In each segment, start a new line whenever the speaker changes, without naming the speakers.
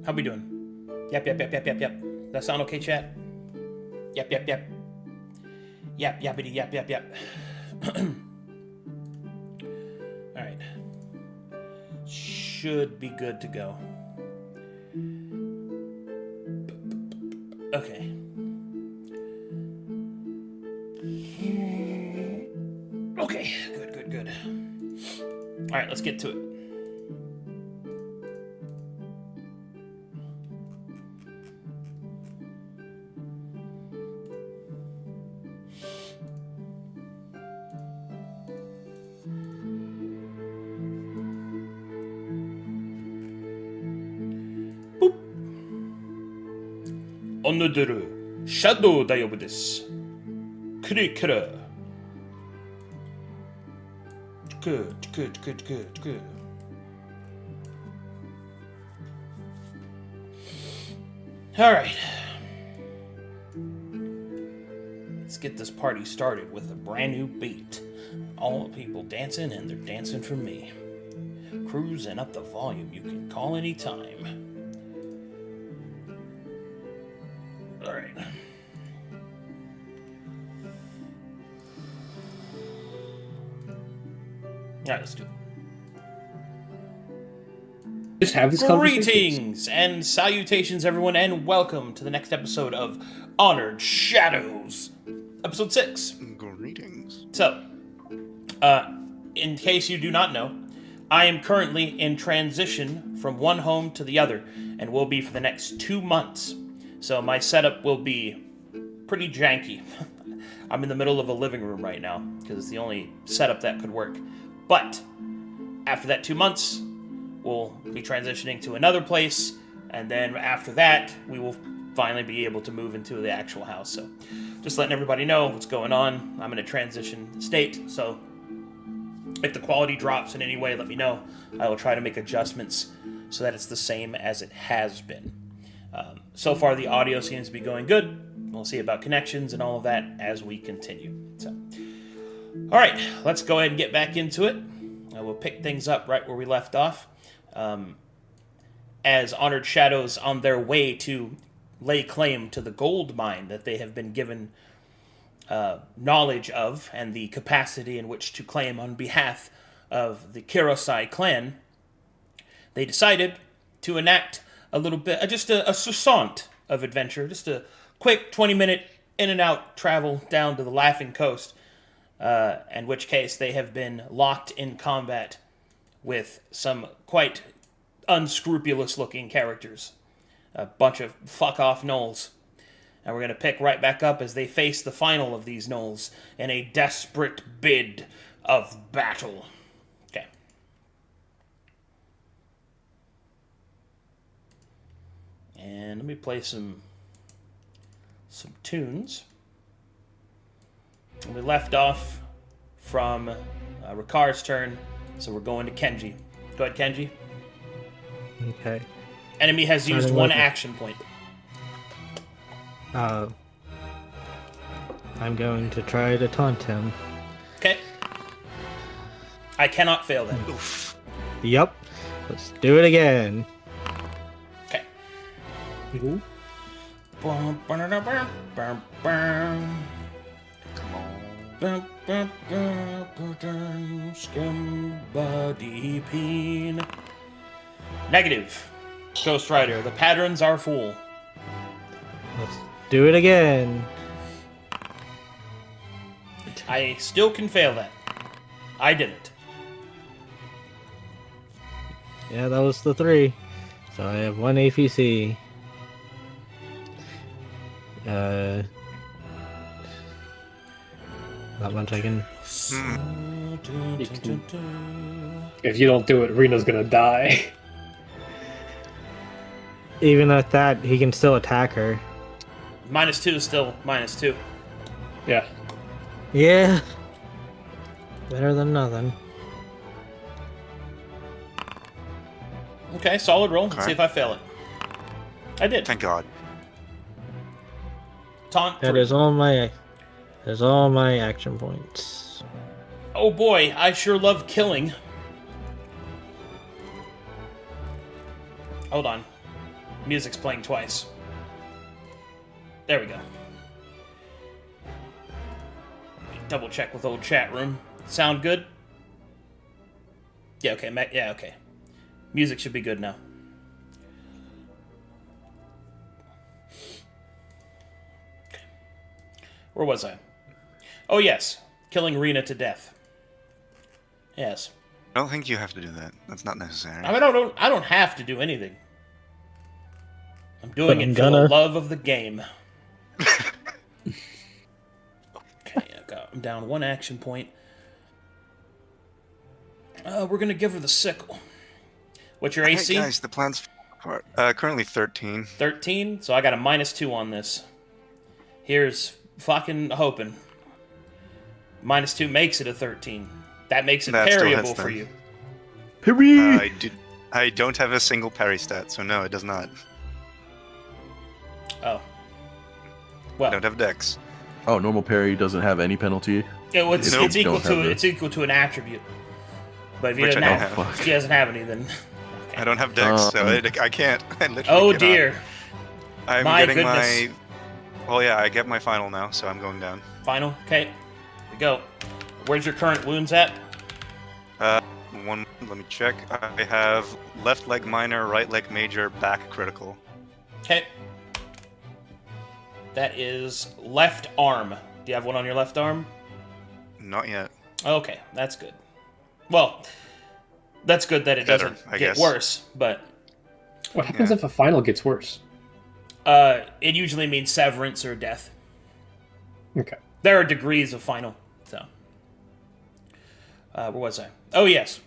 How we doing? Yep. That sound okay, chat? Yep. Yep. Alright. Should be good to go. Okay. Okay, good. Alright, let's get to it. 오늘은 샤도우 다이브です. 크리크라. Good. Alright. Let's get this party started with a brand new beat. All the people dancing, and they're dancing for me. Cruising up the volume, you can call anytime. Alright. Alright, let's do it.
Just have this conversation.
Greetings and salutations, everyone, and welcome to the next episode of Honored Shadows, episode 6.
Greetings.
So, in case you do not know, I am currently in transition from one home to the other, and will be for the next 2 months. So my setup will be pretty janky. I'm in the middle of a living room right now, because it's the only setup that could work. But, after that 2 months, we'll be transitioning to another place, and then after that, we will finally be able to move into the actual house. So, just letting everybody know what's going on. I'm in a transition state, so if the quality drops in any way, let me know. I will try to make adjustments so that it's the same as it has been. So far, the audio seems to be going good. We'll see about connections and all of that as we continue. So, all right, let's go ahead and get back into it. We'll pick things up right where we left off. As Honored Shadows on their way to lay claim to the gold mine that they have been given knowledge of and the capacity in which to claim on behalf of the Kirosai clan, they decided to enact a little bit, just a sousant of adventure, just a quick 20-minute in and out travel down to the Laughing Coast, in which case they have been locked in combat with some quite unscrupulous-looking characters. A bunch of fuck-off gnolls. And we're going to pick right back up as they face the final of these gnolls in a desperate bid of battle. Okay. And let me play some tunes. And we left off from Rikar's turn, so we're going to Kenji. Go ahead, Kenji.
Okay.
Enemy has used one action point.
I'm going to try to taunt him.
Okay. I cannot fail that.
Oof.
Yep. Let's do it again.
Okay.
Ooh.
Come on.
Somebody peen. Negative. Ghost Rider, the patterns are full.
Let's do it again.
I still can fail that. I didn't.
Yeah, that was the 3. So I have 1 APC. Not much I can...
If you don't do it, Reno's gonna die.
Even at that, he can still attack her.
-2 is still -2.
Yeah.
Yeah. Better than nothing.
Okay, solid roll. Let's
Okay.
see if I fail it. I did.
Thank God.
Taunt.
That
3.
is all my action points.
Oh boy, I sure love killing. Hold on. Music's playing twice. There we go. Double check with old chat room. Sound good? Yeah, okay. Yeah, okay. Music should be good now. Where was I? Oh, yes. Killing Rena to death. Yes.
I don't think you have to do that. That's not necessary.
I don't have to do anything. I'm doing
But I'm
it for
gonna.
the love of the game. Okay, I'm down 1 action point. We're gonna give her the sickle. What's your AC?
Hey guys, the plan's falling apart. Currently 13.
13. So I got a -2 on this. Here's fucking hoping. -2 makes it a 13. That makes it
That still
parryable
hits
for
then.
you.
Hurry!
I don't have a single parry stat, so no, it does not.
Oh.
I
Well,
don't have dex.
Oh, normal parry doesn't have any penalty.
it's
Nope.
equal
Don't
to
have
it's equal to an attribute. But if you
Which
don't
I don't
have,
have.
if he doesn't have any, then
I don't have dex, so I can't. I literally
oh
cannot.
dear.
I'm
My
getting
goodness.
my. Well, yeah, I get my final now, so I'm going down.
Final. Okay. Here we go. Where's your current wounds at?
Let me check. I have left leg minor, right leg major, back critical.
Okay. That is left arm. Do you have one on your left arm?
Not yet.
Okay, that's good. Well, that's good that it
Better,
doesn't
I
get
guess.
worse, but
What happens if a final gets worse?
it usually means severance or death.
Okay.
There are degrees of final, so. Where was I? Oh, yes.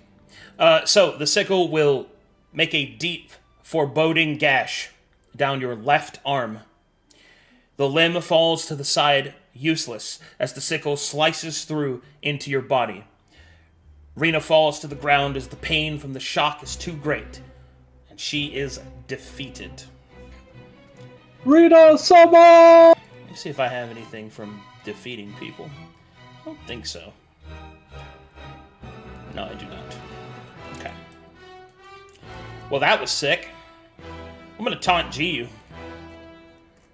So the sickle will make a deep, foreboding gash down your left arm. The limb falls to the side, useless, as the sickle slices through into your body. Rena falls to the ground as the pain from the shock is too great, and she is defeated.
Reno, summon!
Let me see if I have anything from defeating people. I don't think so. No, I do not. Okay. Well, that was sick. I'm gonna taunt Giyu.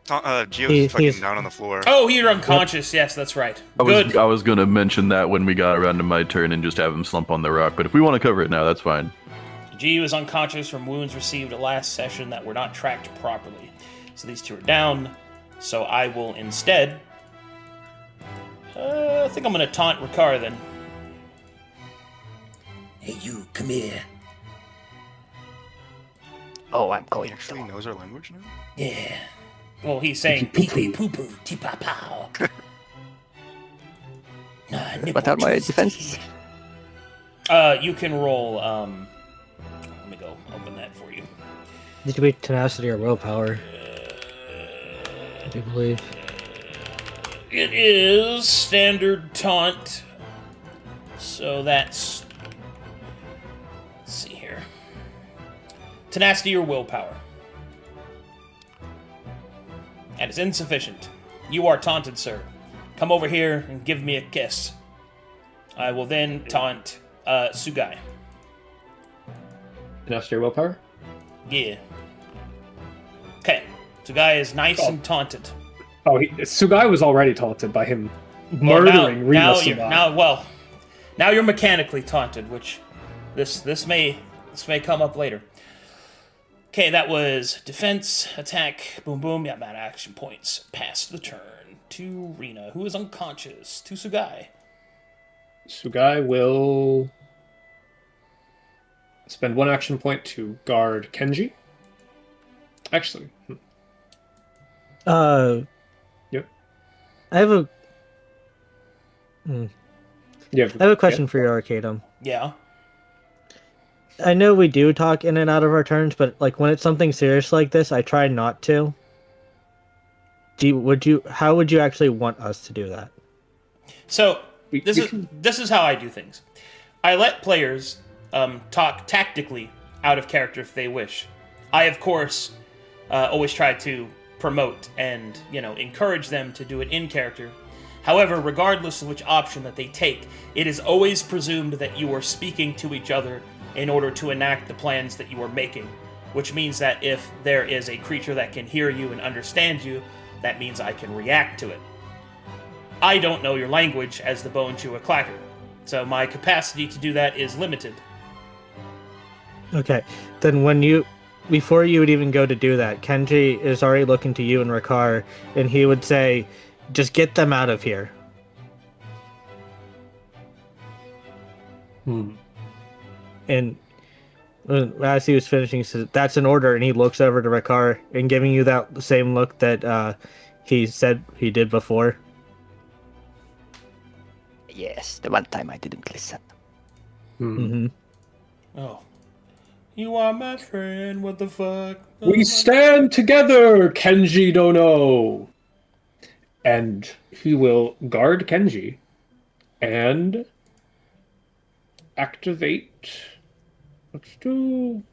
Gio's fucking
he's-
down on the floor.
Oh, you're unconscious. Yes, that's right. Good.
I was gonna mention that when we got around to my turn and just have him slump on the rock, but if we want to cover it now, that's fine.
Giyu is unconscious from wounds received at last session that were not tracked properly. So these two are down. So I will instead... I think I'm going to taunt Ricard then. Hey, you, come here.
Oh, I'm going
He actually knows our language now?
Yeah. Well, he's saying pee-pee, poo-poo, tee-pa-pow.
What are my defenses?
You can roll, let me go open that for you.
Did you beat tenacity or willpower? I do believe.
It is standard taunt. So that's... Let's see here. Tenacity or willpower. And it's insufficient. You are taunted, sir. Come over here and give me a kiss. I will then taunt Sugai.
Tenacity or willpower?
Yeah. Okay. Sugai is nice and taunted.
Oh, Sugai was already taunted by him
Well,
murdering Rena
now you're mechanically taunted, which this may come up later. Okay, that was defense, attack, boom boom, yeah, bad action points. Pass the turn to Rena, who is unconscious, to Sugai.
Sugai will spend 1 action point to guard Kenji. Actually. Yep.
I have a...
Yeah.
I have a question for you, Arcadum.
Yeah.
I know we do talk in and out of our turns, but like when it's something serious like this, I try not to. How would you actually want us to do that?
So this is how I do things. I let players talk tactically out of character if they wish. I, of course, always try to promote and encourage them to do it in character. However, regardless of which option that they take, it is always presumed that you are speaking to each other in order to enact the plans that you are making, which means that if there is a creature that can hear you and understand you, that means I can react to it. I don't know your language as the Bone Chewer Clacker, so my capacity to do that is limited.
Okay, then before you would even go to do that, Kenji is already looking to you and Ricard, and he would say, just get them out of here. And as he was finishing, he says, that's an order, and he looks over to Ricard and giving you that same look that he said he did before.
Yes, the one time I didn't listen.
Mm-hmm.
Oh. You are my friend, what the fuck?
We stand together, Kenji Dono! And he will guard Kenji and activate. Let's do.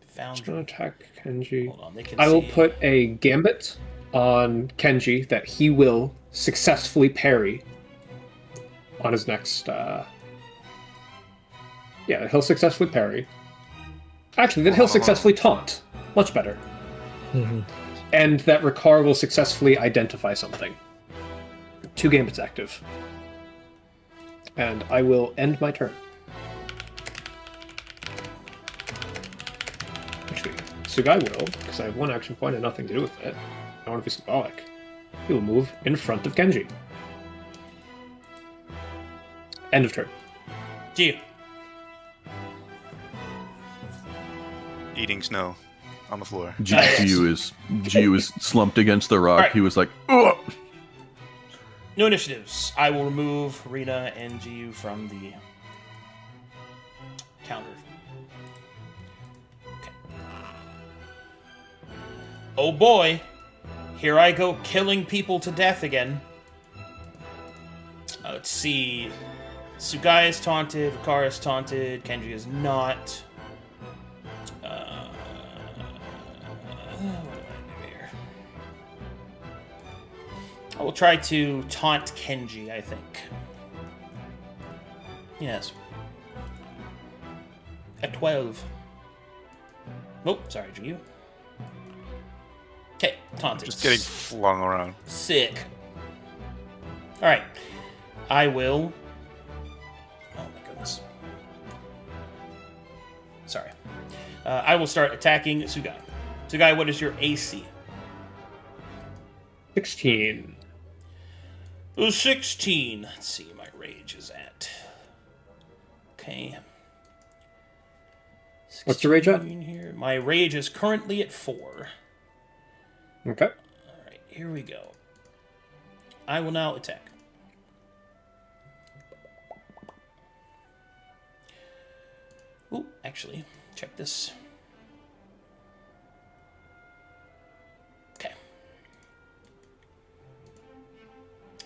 Foundry.
Attack Kenji.
Hold on, they can
I will
see.
put a gambit on Kenji that he will successfully parry on his next. Yeah, he'll successfully parry. Actually, then he'll successfully taunt. Much better.
Mm-hmm.
And that Ricard will successfully identify something. 2 gambits active. And I will end my turn. Actually, Sugai will, because I have 1 action point and nothing to do with it. I want to be symbolic. He will move in front of Kenji. End of turn.
Gee.
Eating snow on the floor.
Giu is slumped against the rock.
Alright.
He was like, ugh!
New initiatives. I will remove Rena and Giu from the counter. Okay. Oh boy. Here I go killing people to death again. Let's see. Sugai is taunted, Ricard is taunted, Kenji is not. What do I do here? I will try to taunt Kenji, I think. Yes. At 12. Oh, sorry, Giu. Okay, taunted.
Just getting flung around.
Sick. Alright. I will... Oh my goodness. Sorry. I will start attacking Sugai. Sugai, what is your AC?
16.
16. Let's see, my rage is at. Okay.
What's your rage at?
16 here. My rage is currently at 4.
Okay.
Alright, here we go. I will now attack. Ooh, actually, check this. Okay.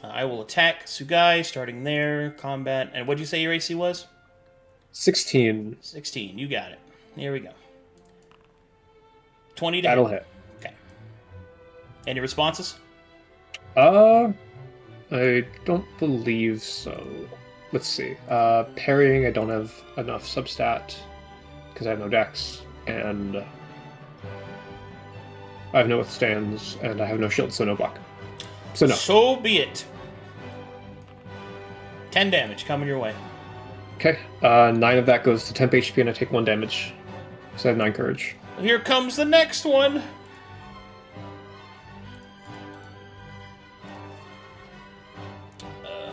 I will attack Sugai, starting there. Combat. And what'd you say your AC was?
16.
16. You got it. Here we go. 20 to
That'll
hit.
hit.
Okay. Any responses?
I don't believe so. Let's see. Parrying, I don't have enough substat because I have no dex, and I have no withstands, and I have no shield, so no block. So no.
So be it. 10 damage coming your way.
Okay. 9 of that goes to temp HP, and I take 1 damage. So I have 9 courage.
Here comes the next one.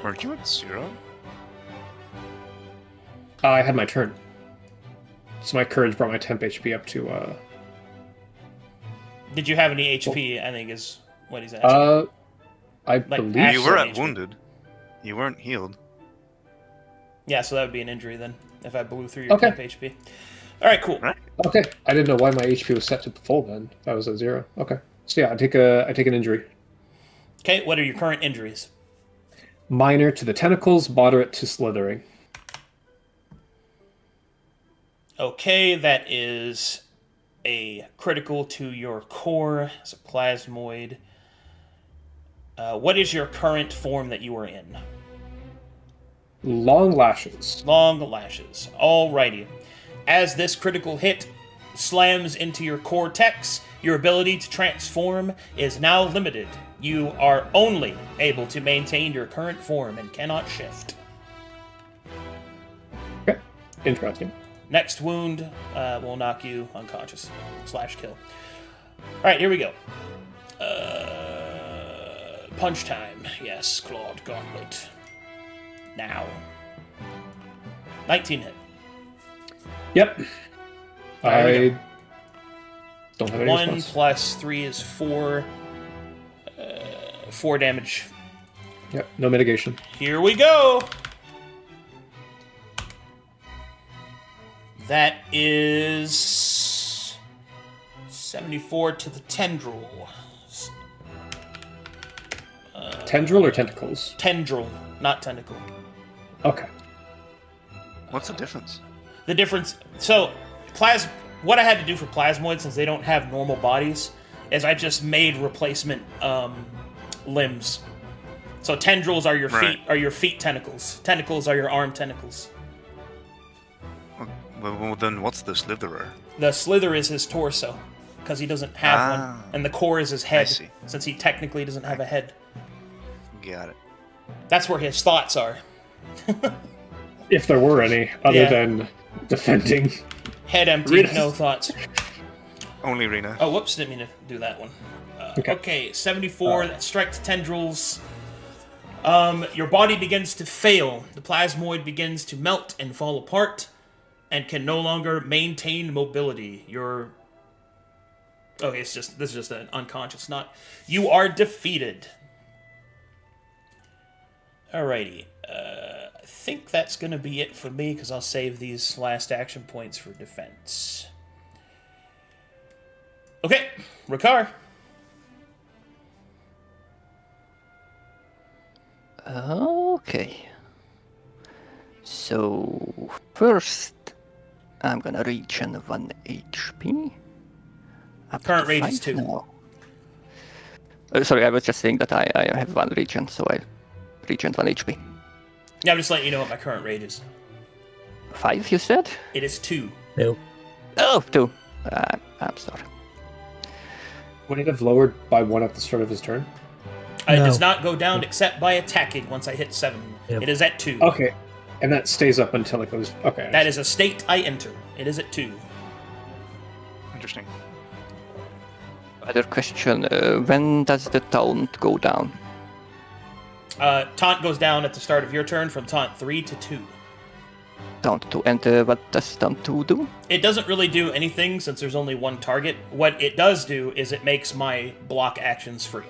Were you at 0?
I had my turn. So my courage brought my temp HP up to,
Did you have any HP, I think is what he's asking.
I
Like,
believe
You were
Actual
at
HP.
wounded. You weren't healed.
Yeah, so that would be an injury then, if I blew through your
Okay.
temp HP. Alright, cool.
Right.
Okay, I didn't know why my HP was set to full then. If I was at 0. Okay. So yeah, I take an injury.
Okay, what are your current injuries?
Minor to the tentacles, moderate to slithering.
Okay, that is a critical to your core as a plasmoid. What is your current form that you are in?
Long lashes.
Long lashes. Alrighty. As this critical hit slams into your cortex, your ability to transform is now limited. You are only able to maintain your current form and cannot shift.
Okay. Interesting.
Next wound will knock you unconscious / kill. Alright, here we go. Punch time. Yes, Clawed Gauntlet. Now. 19 hit.
Yep.
There we
I don't have any
1
response.
plus 3 is 4. 4 damage.
Yep. No mitigation.
Here we go! That is 74 to the tendril.
Tendril or tentacles?
Tendril, not tentacle.
Okay.
What's the difference?
The difference. So, what I had to do for plasmoids, since they don't have normal bodies, is I just made replacement limbs. So tendrils are your
Right.
feet tentacles. Tentacles are your arm tentacles.
Well, then what's the slitherer?
The slither is his torso, because he doesn't have
Ah.
one, and the core is his head,
see.
since he technically doesn't have a head.
Got it.
That's where his thoughts are.
If there were any, other
Yeah.
than defending.
Head empty,
Rita.
no thoughts.
Only Rena.
Oh, whoops, didn't mean to do that one.
Okay.
Okay, 74, that strikes tendrils. Your body begins to fail. The plasmoid begins to melt and fall apart, and can no longer maintain mobility. Okay, this is just an unconscious knot. You are defeated. Alrighty. I think that's going to be it for me, because I'll save these last action points for defense. Okay, Ricard.
Okay. So, first, I'm gonna regen 1 HP. Up
Current
to
rage is
5
2.
now. Sorry, I was just saying that I have 1 regen, so I regen 1 HP.
Yeah, I'm just letting you know what my current rate is.
5, you said?
It is 2.
Nope.
Oh, 2. I'm sorry.
Would it have lowered by 1 at the start of his turn?
It
No.
does not go down except by attacking once I hit 7.
Yep.
It is at 2.
Okay. And that stays up until it goes. Okay.
That is a state I enter. It is at 2.
Interesting.
Another question. When does the taunt go down?
Taunt goes down at the start of your turn from taunt 3 to 2.
Taunt 2. And what does taunt 2 do?
It doesn't really do anything since there's only one target. What it does do is it makes my block actions free.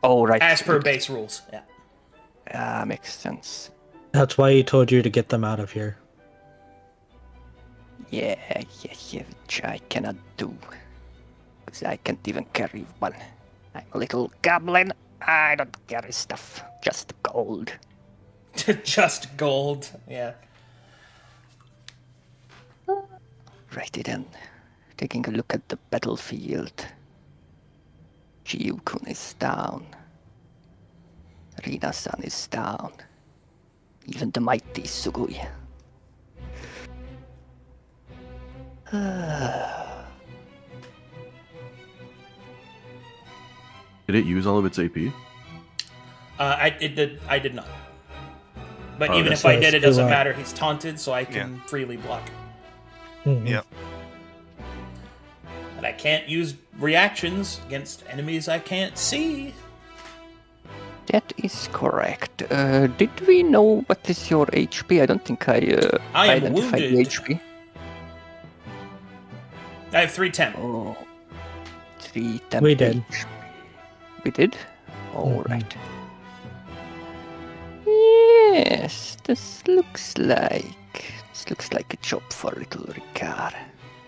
Oh, right.
As per base rules, yeah.
Makes sense.
That's why he told you to get them out of here.
Yeah, which I cannot do. Because I can't even carry one. I'm a little goblin. I don't carry stuff. Just gold.
Just gold, yeah.
Righty then. Taking a look at the battlefield. Jiukun is down. Rina-san is down. Even the mighty Sugui.
Did it use all of its AP?
I did not. But
Oh,
even
that's
if I
nice.
did, it doesn't
Good luck.
matter. He's taunted, so I can freely block.
Mhm.
Yeah.
But I can't use reactions against enemies I can't see.
That is correct. Did we know what is your HP? I don't think I
I am
identified the
wounded.
HP.
I have 310.
Oh, 3 temp
We did.
HP. We did? All
Mhm.
right. Yes, this looks like a job for little Ricard.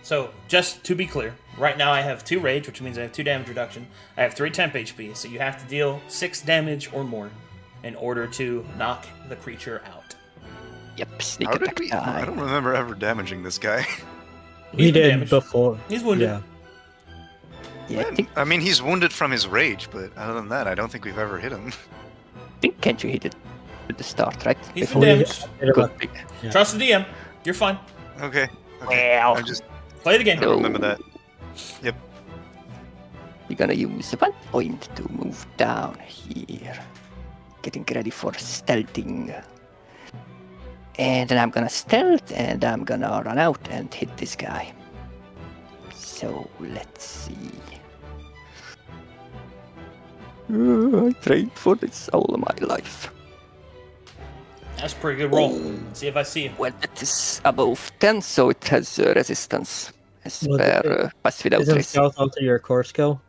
So, just to be clear, right now I have 2 rage, which means I have 2 damage reduction. I have 3 temp HP, so you have to deal 6 damage or more in order to knock the creature out.
Yep, sneak
How did
attack
we? I don't
time.
remember ever damaging this guy.
We
He's been
did
damaged.
before.
He's wounded.
Yeah.
Yeah, I think,
I mean, he's wounded from his rage, but other than that, I don't think we've ever hit him.
can't you hit it at the start, right?
He's
Before
been
you
damaged.
Hit him
go
up.
big.
Yeah.
Trust the DM. You're fine.
Okay.
Well,
I'm just
Play the game.
I don't remember that. Yep.
You're gonna use 1 point to move down here. Getting ready for stealthing. And then I'm gonna stealth and I'm gonna run out and hit this guy. So let's see. I trained for this all my life.
That's a pretty good roll. Let's see if I see him.
Well, that is above 10, so it has resistance as
Well,
per pass without
Isn't
trace.
stealth also your core skill?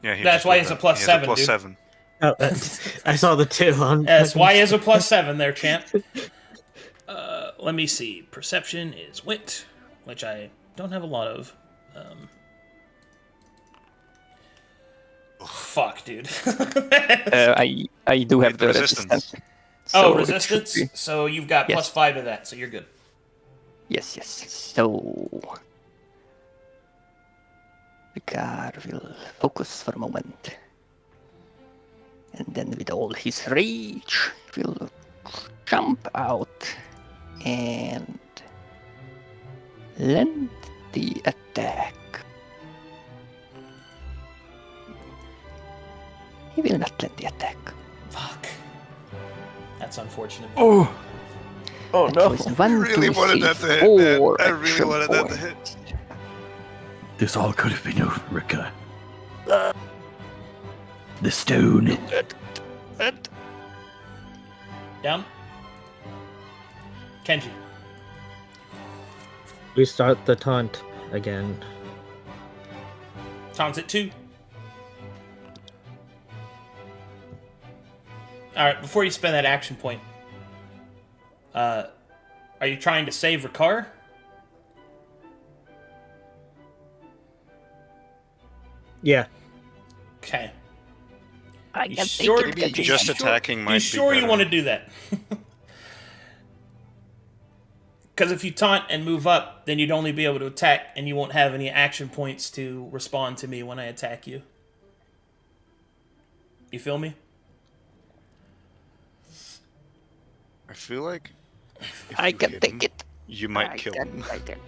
Yeah. He
That's
just
why
put
it's a
that.
plus
He has
7,
plus
dude.
7.
Oh, I saw the 2 on.
Yes, Y is a plus 7 there, champ. Let me see. Perception is wit, which I don't have a lot of. Fuck, dude.
I do have
the
the
resistance.
resistance.
Oh,
So it
resistance?
should be-
So you've got
Yes.
plus 5 of that, so you're good.
Yes. So the car will focus for a moment. And then with all his rage, will jump out and land the attack. He will not land the attack.
Fuck. That's unfortunate.
Oh
That was
I
1,
really
2,
wanted
3,
that to hit, man.
4
I really
action
wanted that to hit.
points.
This all could have been over, Rika. The stone.
Down. Kenji.
We start the taunt again.
Tom's at 2. Alright, before you spend that action point, are you trying to save Ricard?
Yeah.
Okay.
I
You
can
sure-
take
Maybe
it.
just
sure-
attacking might
You
be
sure you
better.
want to do that? Because if you taunt and move up, then you'd only be able to attack, and you won't have any action points to respond to me when I attack you. You feel me?
I feel like if
I
you
can
hit
take
him,
it.
You might
I
kill
can,
him.
I can.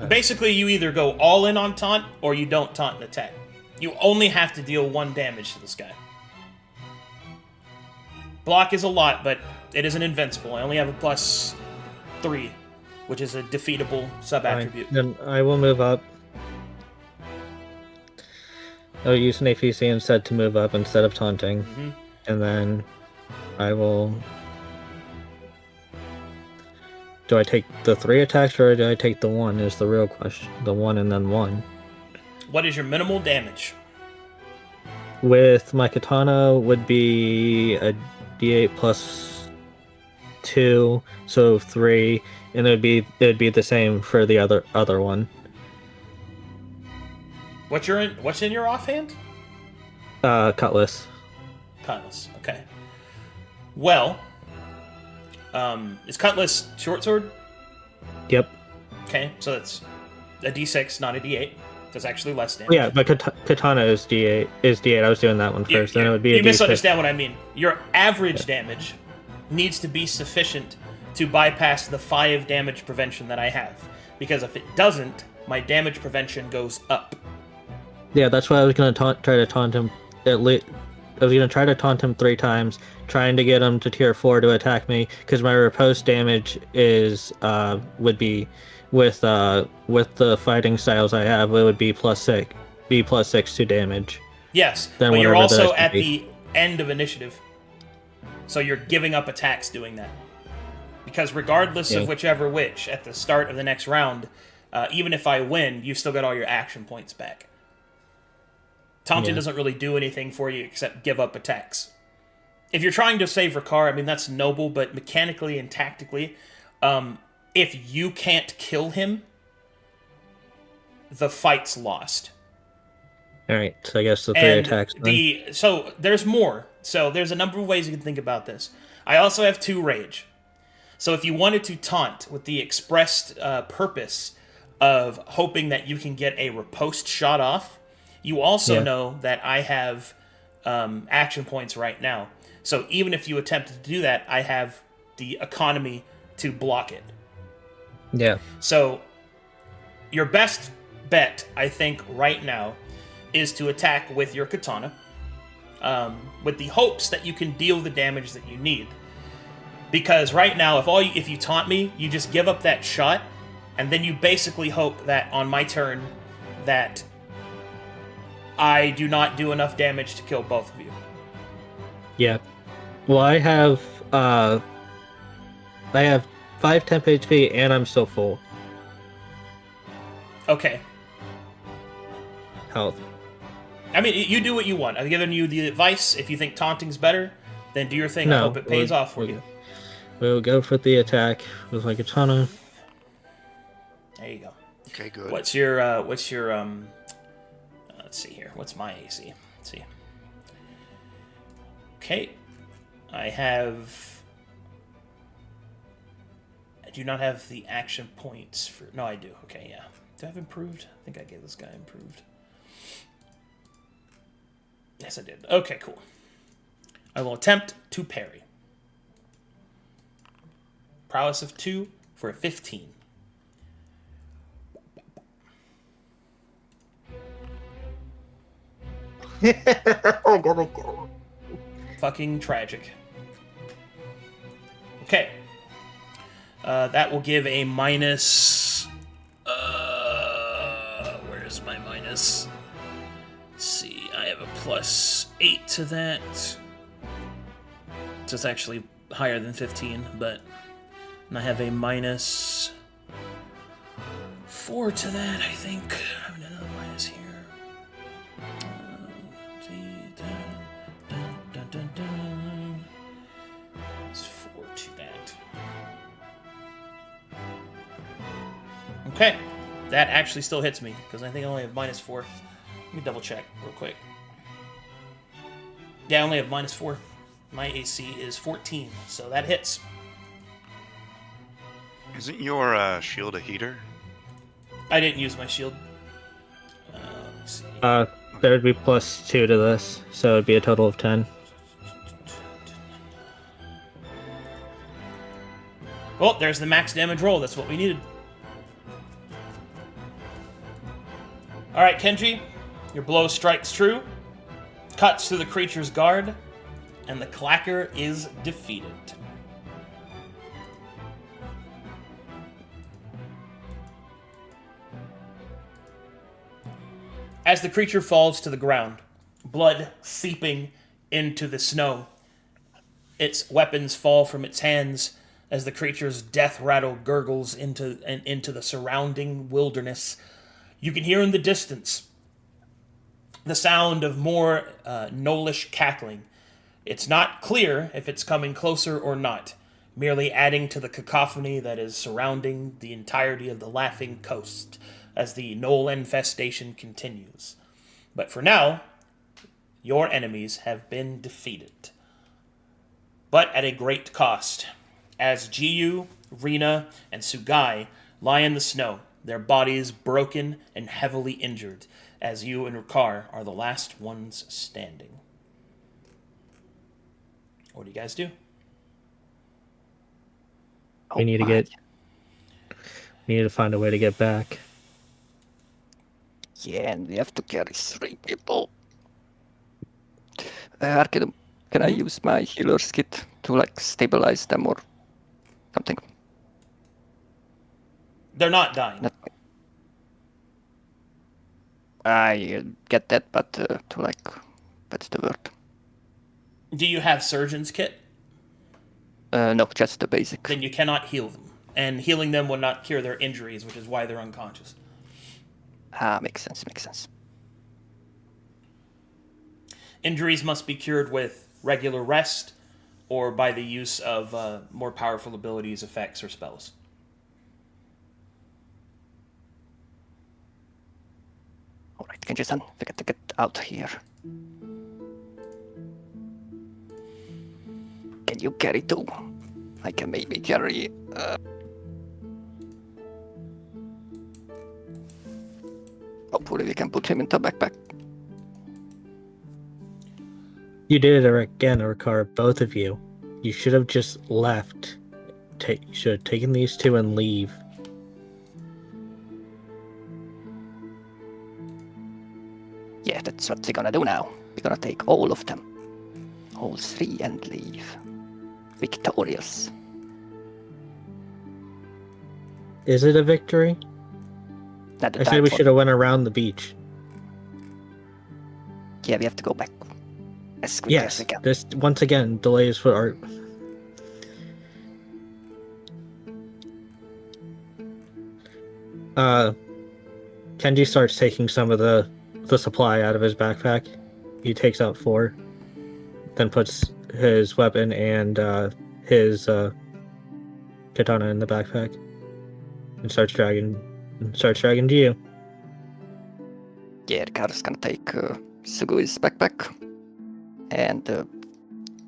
Basically, you either go all in on taunt, or you don't taunt and attack. You only have to deal 1 damage to this guy. Block is a lot, but it isn't invincible. I only have a plus 3. which is a defeatable sub-attribute.
Then I will move up. I'll use an APC instead to move up instead of taunting.
Mhm.
And then I will... Do I take the 3 attacks or do I take the 1 is the real question. The 1 and then 1.
What is your minimal damage?
With my katana would be a d8 plus 2, so 3, and it'd be the same for the other one.
What's in your offhand?
Cutlass.
Cutlass. Okay. Well, is Cutlass short sword?
Yep.
Okay, so that's a d6, not a d8. That's actually less damage.
Yeah, but katana is d8. I was doing that one first. Then it would be a
you
d6.
misunderstand what I mean. Your average damage needs to be sufficient to bypass the 5 damage prevention that I have. Because if it doesn't, my damage prevention goes up.
Yeah, that's why I was gonna try to taunt him. I was gonna try to taunt him 3 times, trying to get him to tier 4 to attack me, because my riposte damage is would be with the fighting styles I have, it would be +6 to damage.
Yes,
Then
but you're
whatever the
also
rest
at
would
the end of initiative. So you're giving up attacks doing that. Because regardless of whichever which, at the start of the next round, even if I win, you still got all your action points back. Taunting doesn't really do anything for you except give up attacks. If you're trying to save Ricard, I mean, that's noble, but mechanically and tactically, if you can't kill him, the fight's lost.
Alright, so I guess the 3
And
attacks. Then.
So there's more. So there's a number of ways you can think about this. I also have 2 rage. So if you wanted to taunt with the expressed purpose of hoping that you can get a riposte shot off, you also know that I have action points right now. So even if you attempted to do that, I have the economy to block it.
Yeah.
So your best bet, I think, right now, is to attack with your katana, with the hopes that you can deal the damage that you need. Because right now, if you taunt me, you just give up that shot, and then you basically hope that on my turn that I do not do enough damage to kill both of you.
Yeah. Well, I have 5 temp HP and I'm still full
Okay.
health.
I mean, you do what you want. I've given you the advice. If you think taunting's better, then do your thing. I hope it pays off for you.
We'll go for the attack with my katana.
There you go.
Okay, good.
What's your let's see here. What's my AC? Let's see. Okay. I do not have the action points for... No, I do. Okay, yeah. Do I have improved? I think I gave this guy improved. Yes, I did. Okay, cool. I will attempt to parry. Prowess of 2 for a 15. Fucking tragic. Okay. That will give a minus... where's my minus? Let's see, I have a +8 to that. So it's actually higher than 15, but... And I have a minus... 4 to that, I think. I have another minus here. It's 4 to that. Okay. That actually still hits me, because I think I only have -4. Let me double check real quick. Yeah, I only have -4. My AC is 14, so that hits.
Isn't your shield a heater?
I didn't use my shield. Let's see.
There would be +2 to this, so it'd be a total of 10.
Well, there's the max damage roll. That's what we needed. Alright, Kenji. Your blow strikes true. Cuts through the creature's guard. And the clacker is defeated. As the creature falls to the ground, blood seeping into the snow, its weapons fall from its hands as the creature's death rattle gurgles into the surrounding wilderness. You can hear in the distance the sound of more gnollish cackling. It's not clear if it's coming closer or not, merely adding to the cacophony that is surrounding the entirety of the Laughing Coast as the gnoll infestation continues. But for now, your enemies have been defeated. But at a great cost, as Jiyu, Rina, and Sugai lie in the snow, their bodies broken and heavily injured, as you and Rukar are the last ones standing. What do you guys do?
We need to find a way to get back.
Yeah, and we have to carry 3 people. Arcadum, can I use my healer's kit to like stabilize them or something?
They're not dying.
I get that, but to like, what's the word?
Do you have surgeon's kit?
No, just the basic.
Then you cannot heal them. And healing them will not cure their injuries, which is why they're unconscious.
Makes sense.
Injuries must be cured with regular rest or by the use of more powerful abilities, effects, or spells.
Alright, Kenji-san, we got to get out here. Can you carry 2? I can maybe carry... Hopefully we can put him into a backpack.
You did it again, Ricard, both of you. You should have just left. You should have taken these 2 and leave.
Yeah, that's what we're gonna do now. We're gonna take all of them. All 3 and leave. Victorious.
Is it a victory?
Not the
I said
time
we
for-
should have went around the beach.
Yeah, we have to go back as quick as
Yes,
we can.
this once again delays for art. Kenji starts taking some of the supply out of his backpack. He takes out 4, then puts his weapon and his katana in the backpack, and starts dragging to you.
Yeah, the car's gonna take Sugui's backpack. And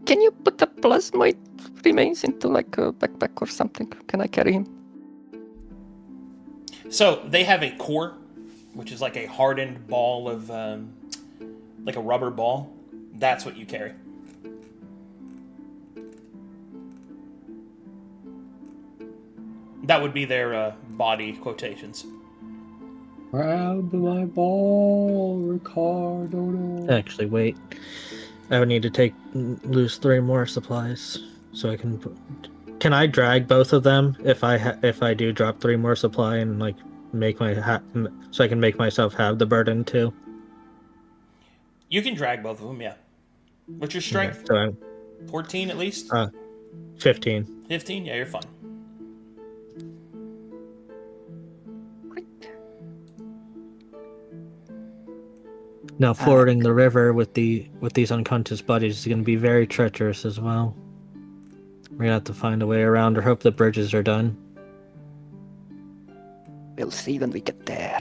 can you put the plasmoid remains into like a backpack or something? Can I carry him?
So they have a core, which is like a hardened ball of, like a rubber ball. That's what you carry. That would be their body quotations.
Grab my ball, Ricardo.
Actually, wait. I would need to lose 3 more supplies, so I can. Can I drag both of them if I do drop 3 more supply and like make so I can make myself have the burden too?
You can drag both of them, yeah. What's your strength?
Okay, so
14 at least?
15.
15? Yeah, you're fine.
Now fording the river with these unconscious bodies is going to be very treacherous as well. We're going to have to find a way around or hope the bridges are done.
We'll see when we get there.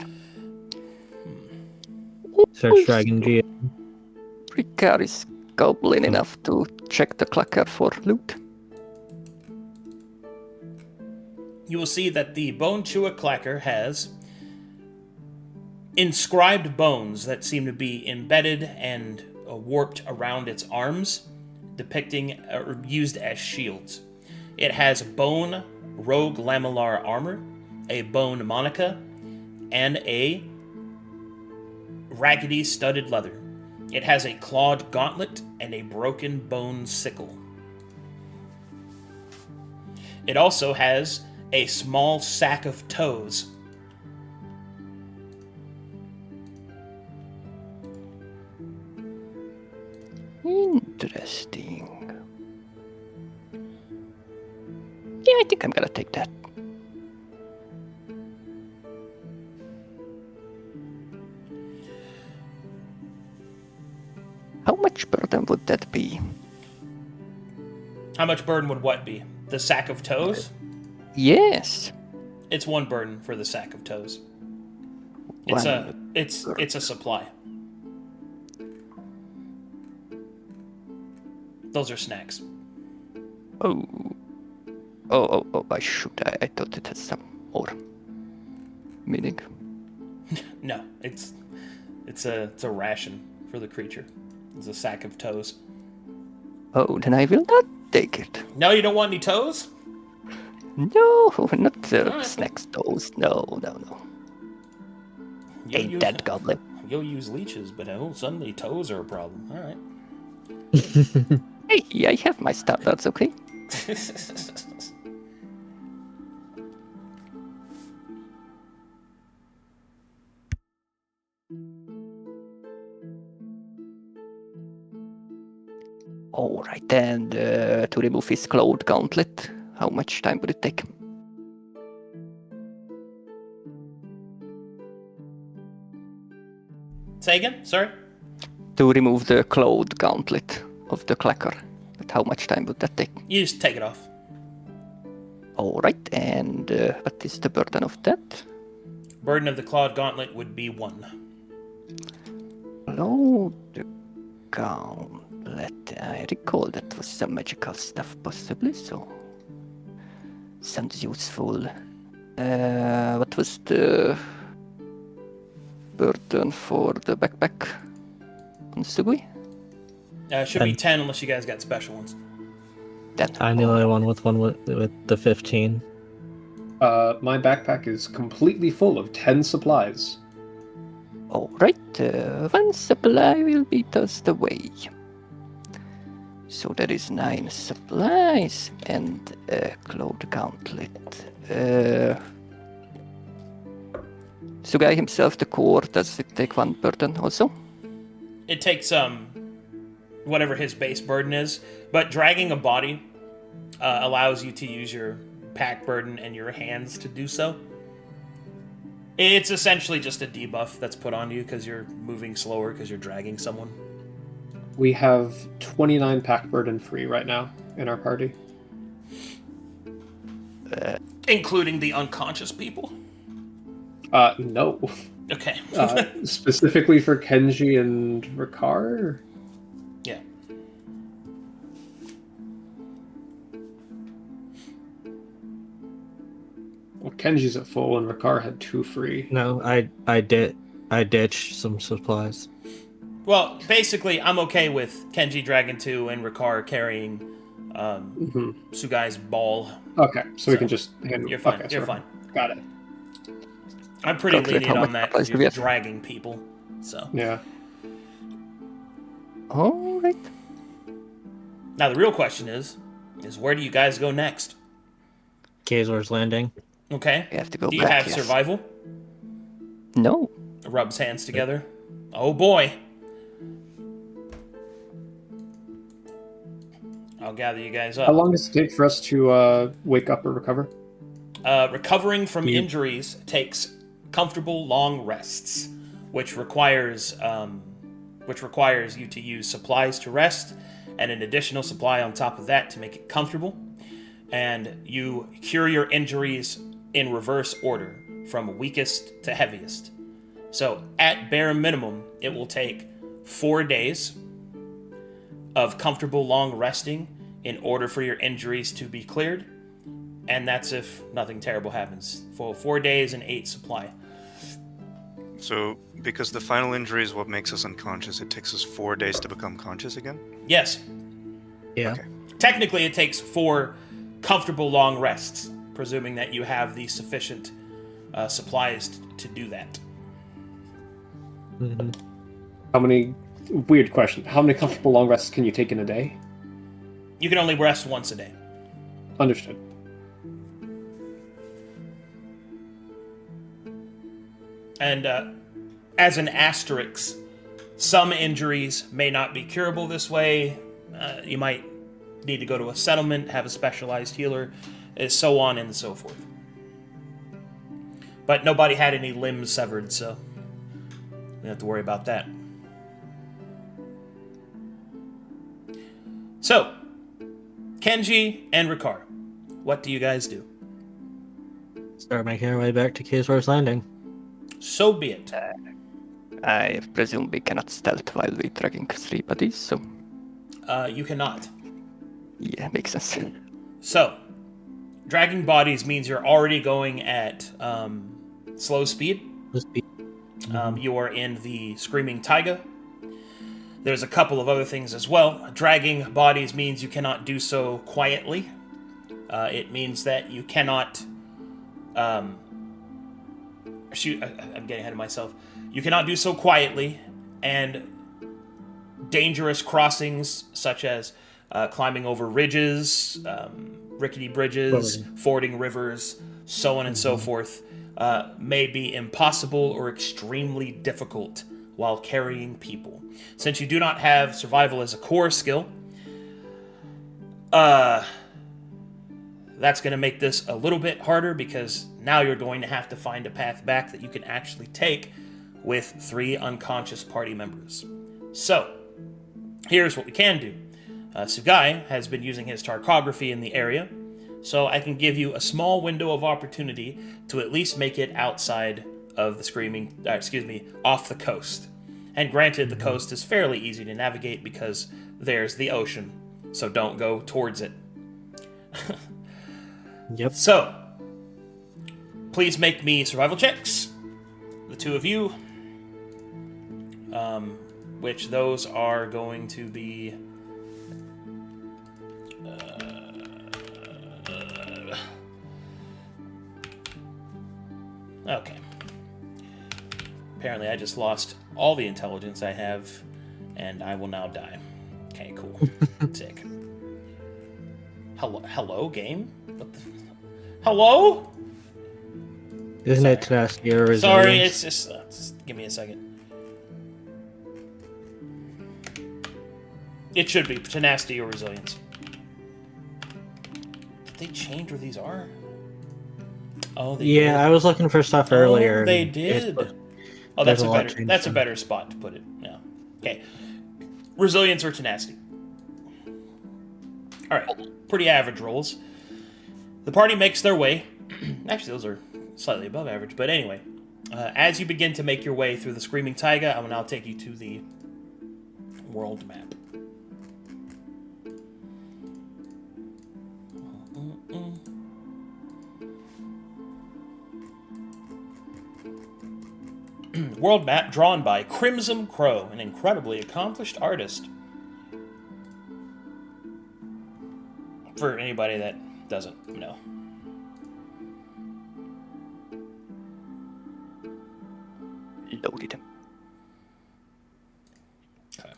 Starts dragging Gia.
Ricard is goblin enough to check the clucker for loot.
You will see that the Bone Chewer Clacker has inscribed bones that seem to be embedded and warped around its arms, depicting or used as shields. It has bone rogue lamellar armor, a bone monica, and a raggedy studded leather. It has a clawed gauntlet and a broken bone sickle. It also has a small sack of toes.
Interesting. Yeah, I think I'm gonna take that. How much burden would that be?
How much burden would what be? The sack of toes?
Yes.
It's 1 burden for the sack of toes.
One
It's a supply. Those are snacks.
Oh, I shoot. I thought it had some more meaning.
No, it's a ration for the creature. It's a sack of toes.
Oh, then I will not take it.
No, you don't want any toes?
No, not
Alright.
snacks toes. No. Ain't that goblin.
You'll use leeches, but suddenly toes are a problem. All right.
Hey, I have my stuff. That's okay. All right, and to remove his cloud gauntlet, how much time would it take?
Say again? Sorry?
To remove the cloud gauntlet of the clacker, but how much time would that take?
You just take it off.
All right, and what is the burden of that?
Burden of the clawed gauntlet would be 1.
Cloud gauntlet. I recall that was some magical stuff, possibly, so sounds useful. What was the burden for the backpack on Sugui?
Should be 10 unless you guys got special ones.
I'm the only one with with the 15.
My backpack is completely full of 10 supplies.
All right, 1 supply will be tossed away. So there is 9 supplies and a cloud gauntlet. Sugai himself, the core, does it take 1 burden also?
It takes whatever his base burden is, but dragging a body allows you to use your pack burden and your hands to do so. It's essentially just a debuff that's put on you because you're moving slower because you're dragging someone.
We have 29 pack burden free right now in our party.
Including the unconscious people?
No.
Okay.
Specifically for Kenji and Ricard?
Yeah.
Well, Kenji's at full and Ricard had 2 free.
No, I ditched some supplies.
Well, basically, I'm okay with Kenji Dragon 2 and Ricard carrying Sugai's ball.
Okay, so we can just handle.
You're fine.
Okay,
You're
so-
fine.
Got it.
I'm pretty
Calculate
lenient
how
on
much
that
supplies
because
do we
you're
have?
dragging people. So
Yeah.
All right.
now the real question is where do you guys go next?
Kazor's Landing.
Okay.
We have to go
Do you
back.
have
yes.
survival?
No.
Rubs hands together. Oh boy. I'll gather you guys
How
up.
long does it take for us to wake up or recover?
Recovering from injuries takes comfortable long rests, which requires you to use supplies to rest and an additional supply on top of that to make it comfortable. And you cure your injuries in reverse order from weakest to heaviest. So at bare minimum, it will take 4 days of comfortable long resting in order for your injuries to be cleared. And that's if nothing terrible happens. For 4 days and 8 supply.
So, because the final injury is what makes us unconscious, it takes us 4 days to become conscious again?
Yes.
Yeah.
Okay.
Technically, it takes 4 comfortable long rests, presuming that you have the sufficient supplies to do that.
Mm-hmm.
How many? Weird question. How many comfortable long rests can you take in a day?
You can only rest once a day.
Understood.
And as an asterisk, Some injuries may not be curable this way. You might need to go to a settlement, have a specialized healer, so on and so forth. But nobody had any limbs severed, so we don't have to worry about that. So, Kenji and Ricard, what do you guys do?
Start making our way back to Kazor's Landing.
So be it.
I presume we cannot stealth while we're dragging 3 bodies, so
You cannot.
yeah, makes sense.
So, dragging bodies means you're already going at slow speed. You are in the Screaming Taiga. There's a couple of other things as well. Dragging bodies means you cannot do so quietly. It means that you cannot... shoot, I'm getting ahead of myself. You cannot do so quietly, and dangerous crossings such as climbing over ridges, rickety bridges, fording rivers, so on and so forth, may be impossible or extremely difficult while carrying people. Since you do not have survival as a core skill, that's going to make this a little bit harder, because now you're going to have to find a path back that you can actually take with 3 unconscious party members. So, here's what we can do. Sugai has been using his tarkography in the area, so I can give you a small window of opportunity to at least make it outside of the off the coast. And granted, the coast is fairly easy to navigate because there's the ocean, so don't go towards it.
Yep.
So, please make me survival checks, the 2 of you, which those are going to be... Okay. Apparently I just lost all the intelligence I have, and I will now die. Okay, cool. Sick. Hello, game? What the... Hello?
Isn't
Sorry.
it tenacity or resilience?
Sorry, it's just give me a second. It should be tenacity or resilience. Did they change where these are? Oh, they did.
I was looking for stuff earlier.
Oh, they
and
did. Oh,
there's
that's
a
a
lot
better.
changed
That's a
then.
better spot to put it. Yeah. Okay. Resilience or tenacity. All right. Pretty average rolls. The party makes their way. Actually, those are slightly above average, but anyway. As you begin to make your way through the Screaming Taiga, I will now take you to the world map. World map drawn by Crimson Crow, an incredibly accomplished artist. For anybody that doesn't know.
Loaded.
Okay.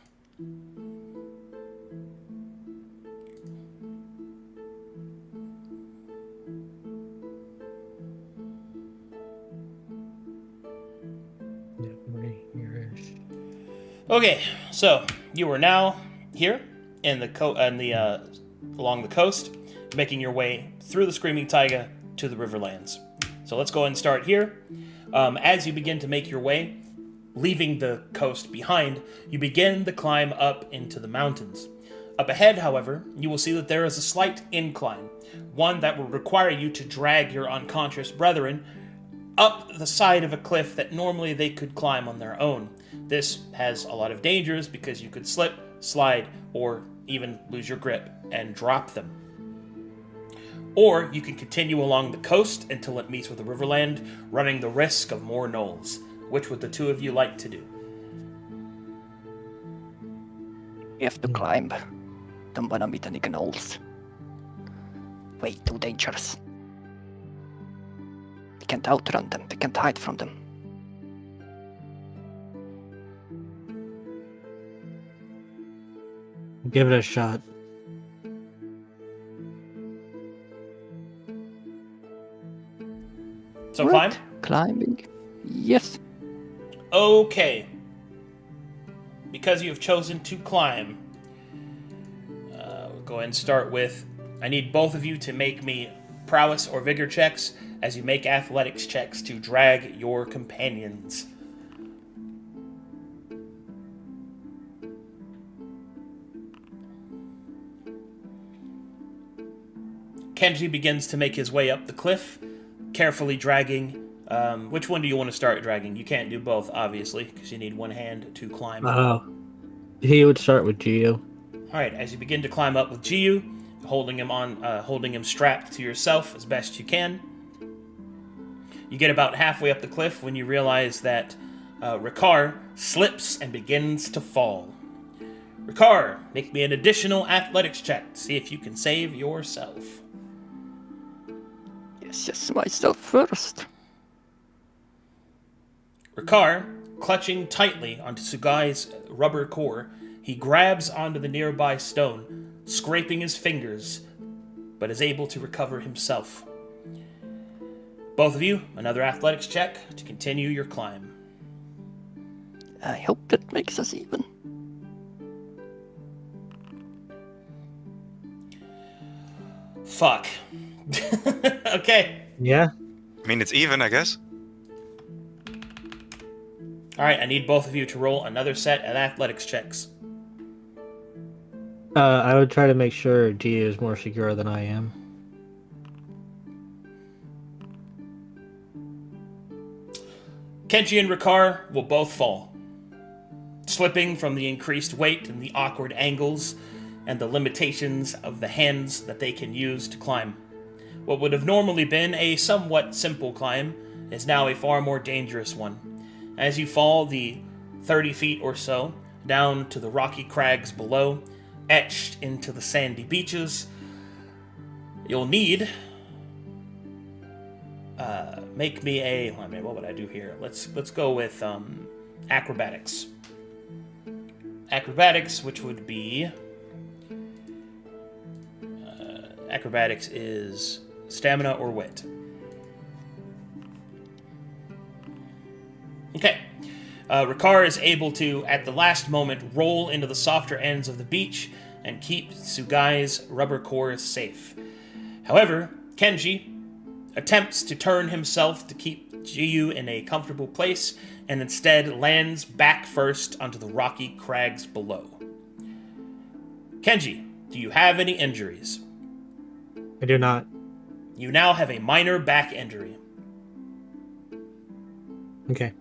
Okay, so you are now here in the along the coast, making your way through the Screaming Taiga to the Riverlands. So let's go ahead and start here. As you begin to make your way, leaving the coast behind, you begin the climb up into the mountains. Up ahead, however, you will see that there is a slight incline, one that will require you to drag your unconscious brethren up the side of a cliff that normally they could climb on their own. This has a lot of dangers because you could slip, slide, or even lose your grip and drop them. Or you can continue along the coast until it meets with the Riverland, running the risk of more knolls. Which would the 2 of you like to do?
We have to climb. Don't wanna meet any gnolls. Way too dangerous. We can't outrun them. We can't hide from them.
Give it a shot.
So
Right.
climb?
Climbing. Yes.
Okay. because you have chosen to climb, we'll go ahead and start with, I need both of you to make me prowess or vigor checks as you make athletics checks to drag your companions. Kenji begins to make his way up the cliff, carefully dragging. Which one do you want to start dragging? You can't do both, obviously, because you need one hand to climb.
He would start with Gio.
All right, as you begin to climb up with Jiu, holding him strapped to yourself as best you can. You get about halfway up the cliff when you realize that Ricard slips and begins to fall. Ricard, make me an additional athletics check to see if you can save yourself.
Yes, myself first.
Ricard, clutching tightly onto Sugai's rubber core, he grabs onto the nearby stone, scraping his fingers, but is able to recover himself. Both of you, another athletics check to continue your climb.
I hope that makes us even.
Fuck. Okay.
Yeah.
I mean, it's even, I guess.
Alright, I need both of you to roll another set of athletics checks.
I would try to make sure Gio is more secure than I am.
Kenji and Ricard will both fall, slipping from the increased weight and the awkward angles and the limitations of the hands that they can use to climb. What would have normally been a somewhat simple climb is now a far more dangerous one. As you fall the 30 feet or so down to the rocky crags below, etched into the sandy beaches, you'll need... make me a... what would I do here? Let's go with acrobatics. Acrobatics, which would be... acrobatics is stamina or wit. Okay. Ricard is able to, at the last moment, roll into the softer ends of the beach and keep Sugai's rubber core safe. However, Kenji attempts to turn himself to keep Jiu in a comfortable place and instead lands back first onto the rocky crags below. Kenji, do you have any injuries?
I do not.
You now have a minor back injury.
Okay.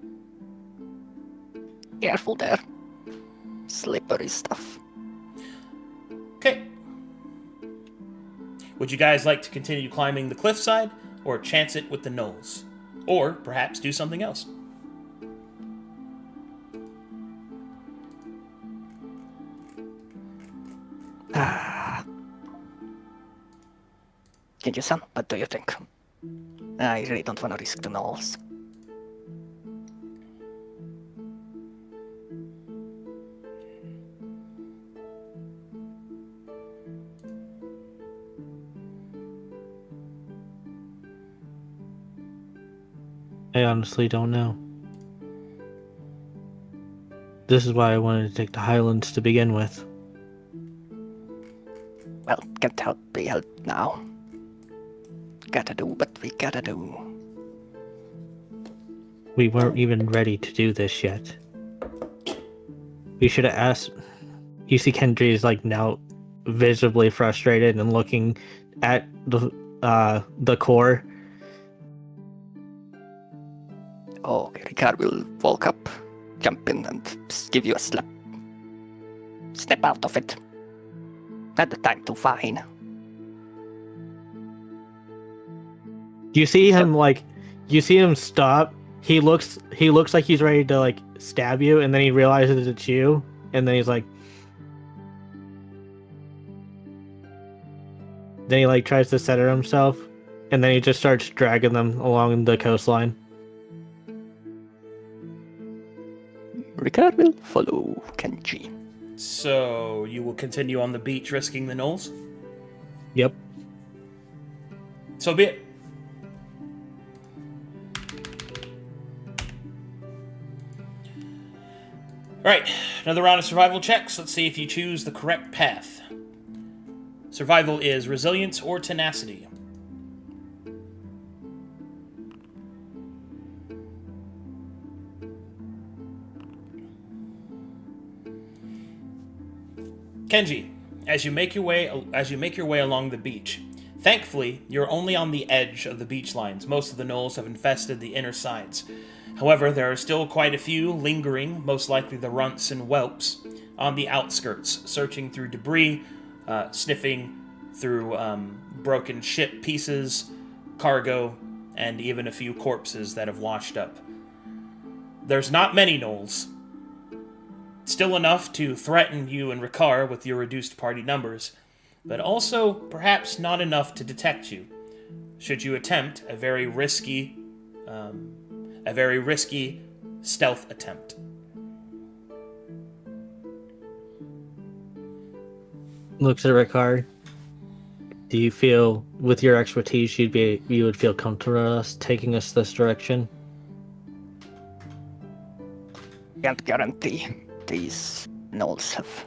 Careful there. Slippery stuff.
Okay. Would you guys like to continue climbing the cliffside, or chance it with the knolls? Or perhaps do something else?
Kenji-san, what do you think? I really don't want to risk the knolls.
I honestly don't know. This is why I wanted to take the Highlands to begin with.
Well, can't help be helped now. Gotta do what we gotta do.
We weren't even ready to do this yet. We should have asked... You see Kendry is like now visibly frustrated and looking at the core.
Oh, Ricard will walk up, jump in, and give you a slap. Step out of it. Not the time to whine.
You see him you see him stop. He looks like he's ready to like stab you, and then he realizes it's you, and then he's like, then he like tries to center himself, and then he just starts dragging them along the coastline.
Ricard will follow Kenji.
So, you will continue on the beach risking the knolls?
Yep.
So be it. Right, another round of survival checks. Let's see if you choose the correct path. Survival is resilience or tenacity. Kenji, as you make your way along the beach, thankfully you're only on the edge of the beach lines. Most of the gnolls have infested the inner sides. However, there are still quite a few lingering, most likely the runts and whelps, on the outskirts, searching through debris, sniffing through broken ship pieces, cargo, and even a few corpses that have washed up. There's not many gnolls. Still enough to threaten you and Ricard with your reduced party numbers, but also perhaps not enough to detect you, should you attempt a very risky stealth attempt.
Looks at Ricard. Do you feel, with your expertise, you would feel comfortable us taking us this direction?
Can't guarantee. These gnolls have...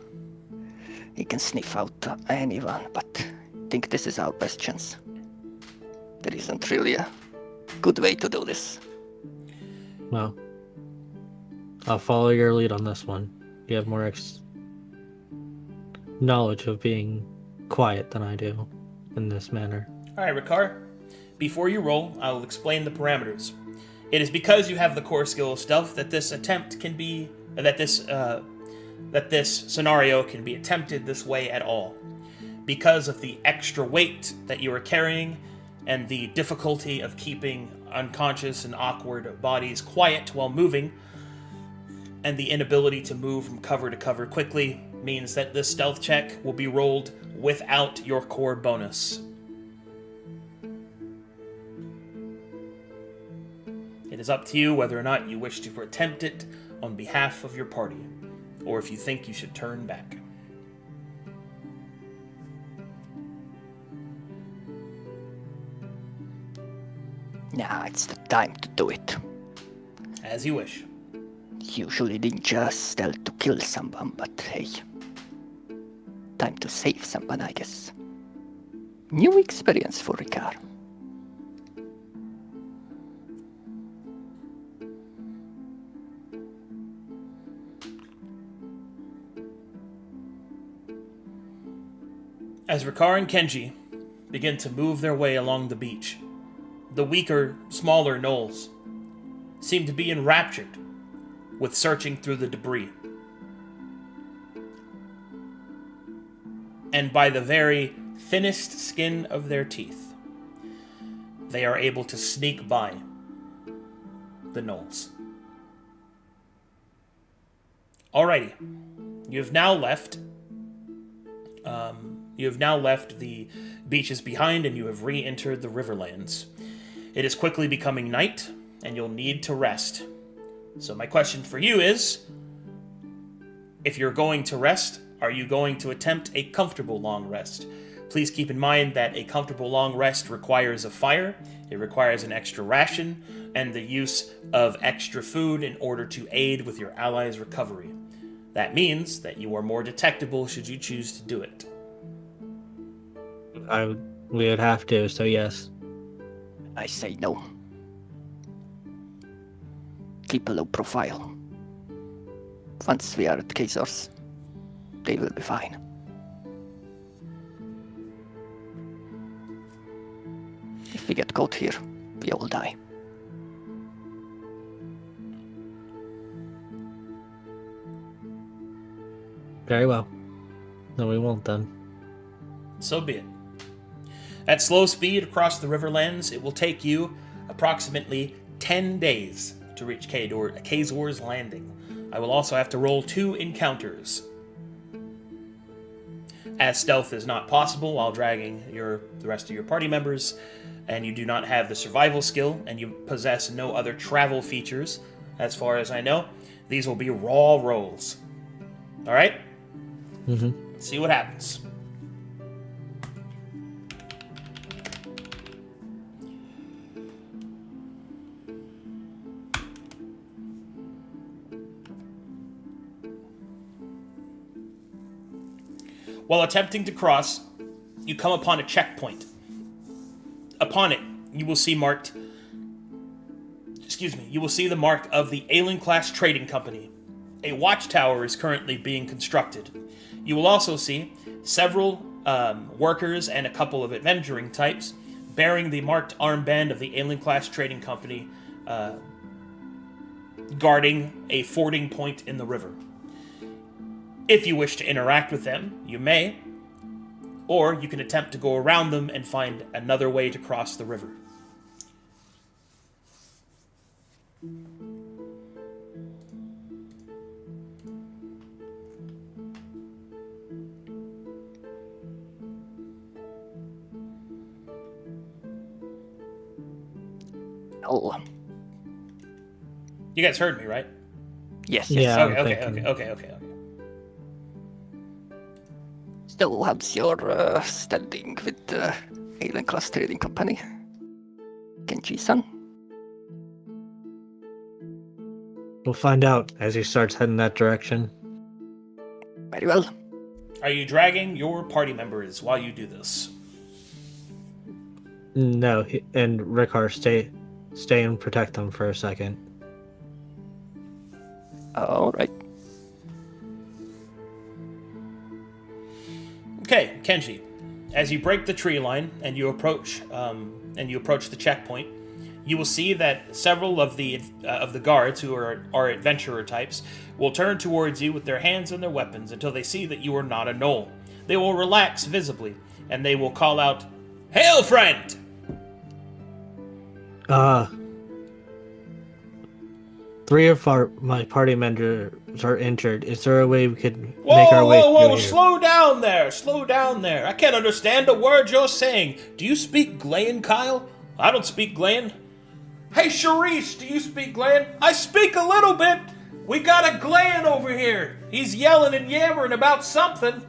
He can sniff out anyone, but I think this is our best chance. There isn't really a good way to do this.
Well, I'll follow your lead on this one. You have more knowledge of being quiet than I do in this manner.
Alright, Ricard. Before you roll, I will explain the parameters. It is because you have the core skill of stealth that this attempt can be... that this scenario can be attempted this way at all. Because of the extra weight that you are carrying and the difficulty of keeping unconscious and awkward bodies quiet while moving, and the inability to move from cover to cover quickly, means that this stealth check will be rolled without your core bonus. It is up to you whether or not you wish to attempt it on behalf of your party, or if you think you should turn back.
Now it's the time to do it.
As you wish.
Usually ninja stealth to kill someone, but hey. Time to save someone, I guess. New experience for Ricard.
As Ricard and Kenji begin to move their way along the beach, the weaker, smaller gnolls seem to be enraptured with searching through the debris. And by the very thinnest skin of their teeth, they are able to sneak by the gnolls. Alrighty, you have now left the beaches behind, and you have re-entered the Riverlands. It is quickly becoming night, and you'll need to rest. So my question for you is, if you're going to rest, are you going to attempt a comfortable long rest? Please keep in mind that a comfortable long rest requires a fire, it requires an extra ration, and the use of extra food in order to aid with your allies' recovery. That means that you are more detectable should you choose to do it.
We would have to, so yes.
I say no. Keep a low profile. Once we are at Kazors, they will be fine. If we get caught here, we all die.
Very well. No, we won't then.
So be it. At slow speed across the Riverlands, it will take you approximately 10 days to reach Kazor's Landing. I will also have to roll 2 encounters. As stealth is not possible while dragging the rest of your party members, and you do not have the survival skill, and you possess no other travel features, as far as I know, these will be raw rolls. Alright?
Mm-hmm.
See what happens. While attempting to cross, you come upon a checkpoint. Upon it, you will see the mark of the Aelenclast Trading Company. A watchtower is currently being constructed. You will also see several workers and a couple of adventuring types bearing the marked armband of the Aelenclast Trading Company, guarding a fording point in the river. If you wish to interact with them, you may, or you can attempt to go around them and find another way to cross the river.
Oh,
You guys heard me, right?
yes,
Yeah.
yes.
Okay.
So, how's your standing with the Aelenclast Trading Company? Kenji-san?
We'll find out as he starts heading that direction.
Very well.
Are you dragging your party members while you do this?
No, and Ricard, stay and protect them for a second.
All right.
Okay, Kenji. As you break the tree line and you approach the checkpoint, you will see that several of the guards, who are adventurer types, will turn towards you with their hands on their weapons until they see that you are not a gnoll. They will relax visibly, and they will call out, "Hail, friend!"
Three of my party members are injured. Is there a way we could make our way through here?
Slow down there. I can't understand a word you're saying. Do you speak Glayan, Kyle? I don't speak Glayan. Hey, Charisse, do you speak Glayan? I speak a little bit. We got a Glayan over here. He's yelling and yammering about something.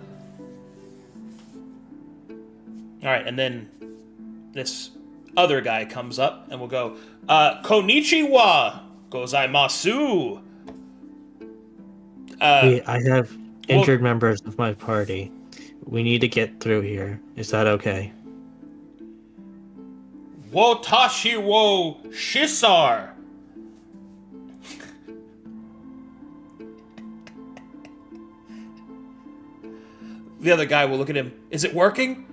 Alright, and then this other guy comes up and will go, Konnichiwa gozaimasu.
I have injured members of my party. We need to get through here. Is that okay?
Watashi wo shisar. The other guy will look at him. Is it working?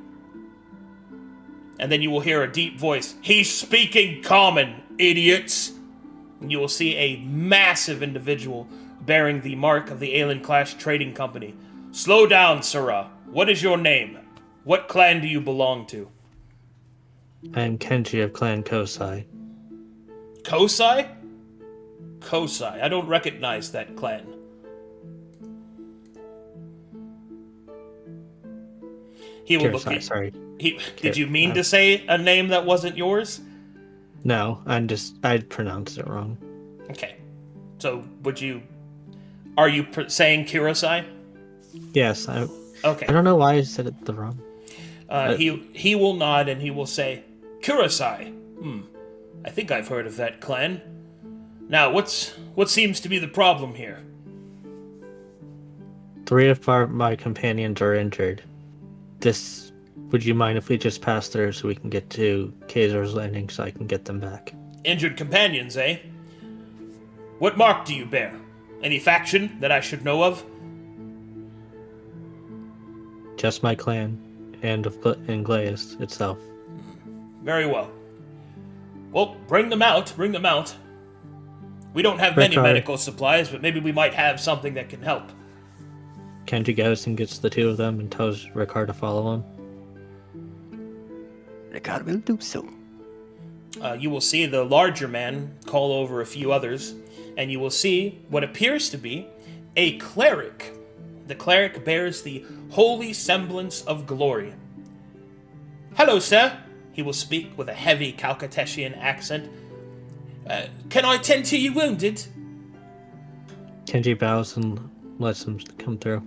And then you will hear a deep voice. He's speaking common, idiots. And you will see a massive individual bearing the mark of the Aelenclast Trading Company. Slow down, Sirrah. What is your name? What clan do you belong to?
I am Kenji of Clan Kosai.
Kosai? Kosai. I don't recognize that clan. He will look at
Sorry.
Did you mean to say a name that wasn't yours?
No, I pronounced it wrong.
Okay. So, are you saying Kurosai?
Yes,
Okay.
I don't know why I said it the wrong.
He will nod and he will say, Kurosai. I think I've heard of that clan. Now, what seems to be the problem here?
3 of my companions are injured. Would you mind if we just pass through so we can get to Kaiser's Landing so I can get them back?
Injured companions, eh? What mark do you bear? Any faction that I should know of?
Just my clan and Glaeus itself.
Very well. Well, bring them out. We don't have many
Ricard.
medical supplies, but maybe we might have something that can help.
Kenji goes and gets the 2 of them and tells Ricard to follow him.
Ricard will do so.
You will see the larger man call over a few others, and you will see what appears to be a cleric. The cleric bears the holy semblance of glory. Hello, sir. He will speak with a heavy Calcutetian accent. Can I tend to you wounded?
Kenji bows and lets them come through.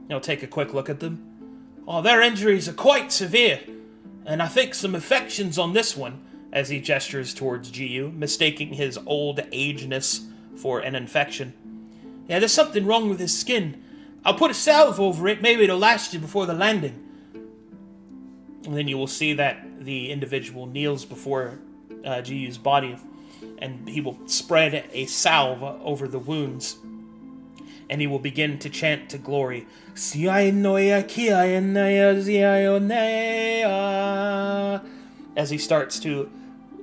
He'll take a quick look at them. Oh, their injuries are quite severe, and I think some infections on this one, as he gestures towards GU, mistaking his old ageness for an infection. Yeah, there's something wrong with his skin. I'll put a salve over it. Maybe it'll last you before the landing. And then you will see that the individual kneels before Jiyu's body, and he will spread a salve over the wounds. And he will begin to chant to glory. As he starts to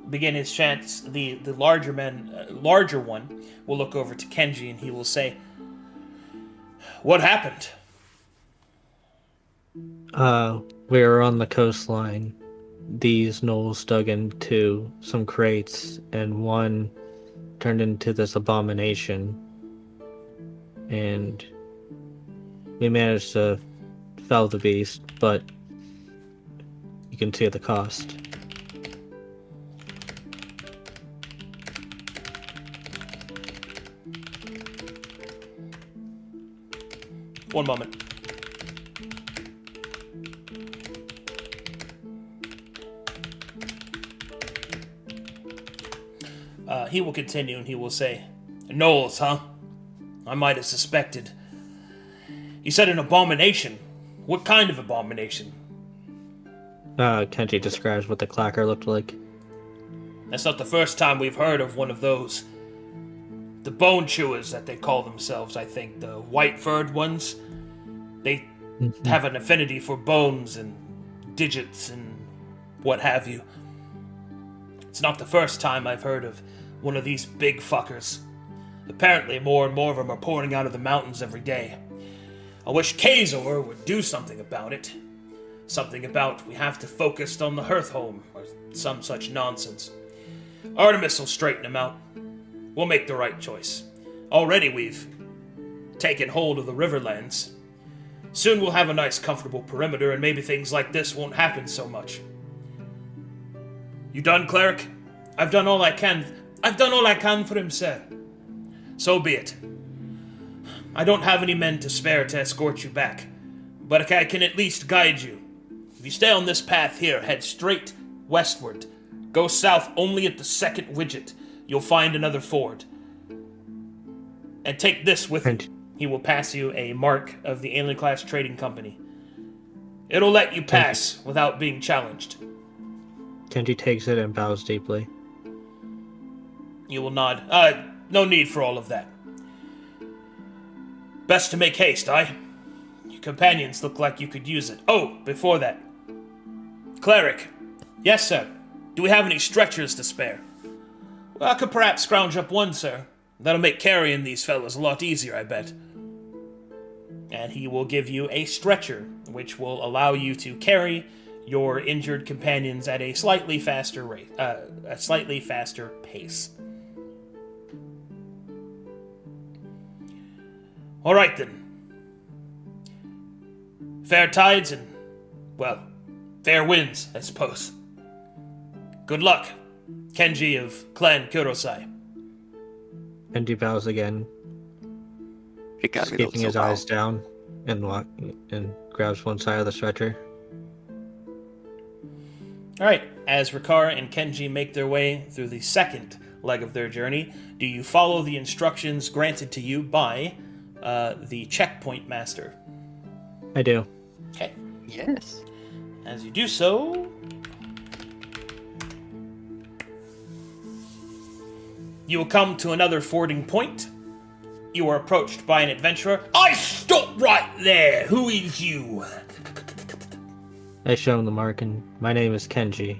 begin his chants, the larger one will look over to Kenji and he will say, "What happened?"
We were on the coastline. These gnolls dug into some crates, and one turned into this abomination. And we managed to fell the beast, but you can see the cost.
One moment. He will continue and he will say, "Knowles, huh? I might have suspected. You said an abomination. What kind of abomination?"
Kenji describes what the clacker looked like.
That's not the first time we've heard of one of those. The bone chewers that they call themselves, I think. The white-furred ones. They have an affinity for bones and digits and what have you. It's not the first time I've heard of one of these big fuckers. Apparently more and more of them are pouring out of the mountains every day. I wish Kazor would do something about it. Something about we have to focus on the Hearthhome, or some such nonsense. Artemis will straighten him out. We'll make the right choice. Already we've taken hold of the Riverlands. Soon we'll have a nice comfortable perimeter and maybe things like this won't happen so much. You done, cleric? I've done all I can for him, sir. So be it. I don't have any men to spare to escort you back, but I can at least guide you. If you stay on this path here, head straight westward. Go south only at the second widget. You'll find another ford. And take this with you. He will pass you a mark of the Aelenclast Trading Company. It'll let you pass without being challenged.
Kenji takes it and bows deeply.
You will nod. No need for all of that. Best to make haste, aye? Your companions look like you could use it. Oh, before that. Cleric. Yes, sir. Do we have any stretchers to spare? Well, I could perhaps scrounge up one, sir. That'll make carrying these fellas a lot easier, I bet. And he will give you a stretcher, which will allow you to carry your injured companions at a slightly faster rate, a slightly faster pace. All right then. Fair tides and, well, fair winds, I suppose. Good luck, Kenji of Clan Kurosai.
Kenji bows again, keeping his eyes down, and grabs one side of the stretcher.
Alright, as Rikara and Kenji make their way through the second leg of their journey, do you follow the instructions granted to you by the checkpoint master?
I do.
Okay.
Yes.
As you do so, you will come to another fording point. You are approached by an adventurer. I stop right there! Who is you?
I show him the mark, and my name is Kenji.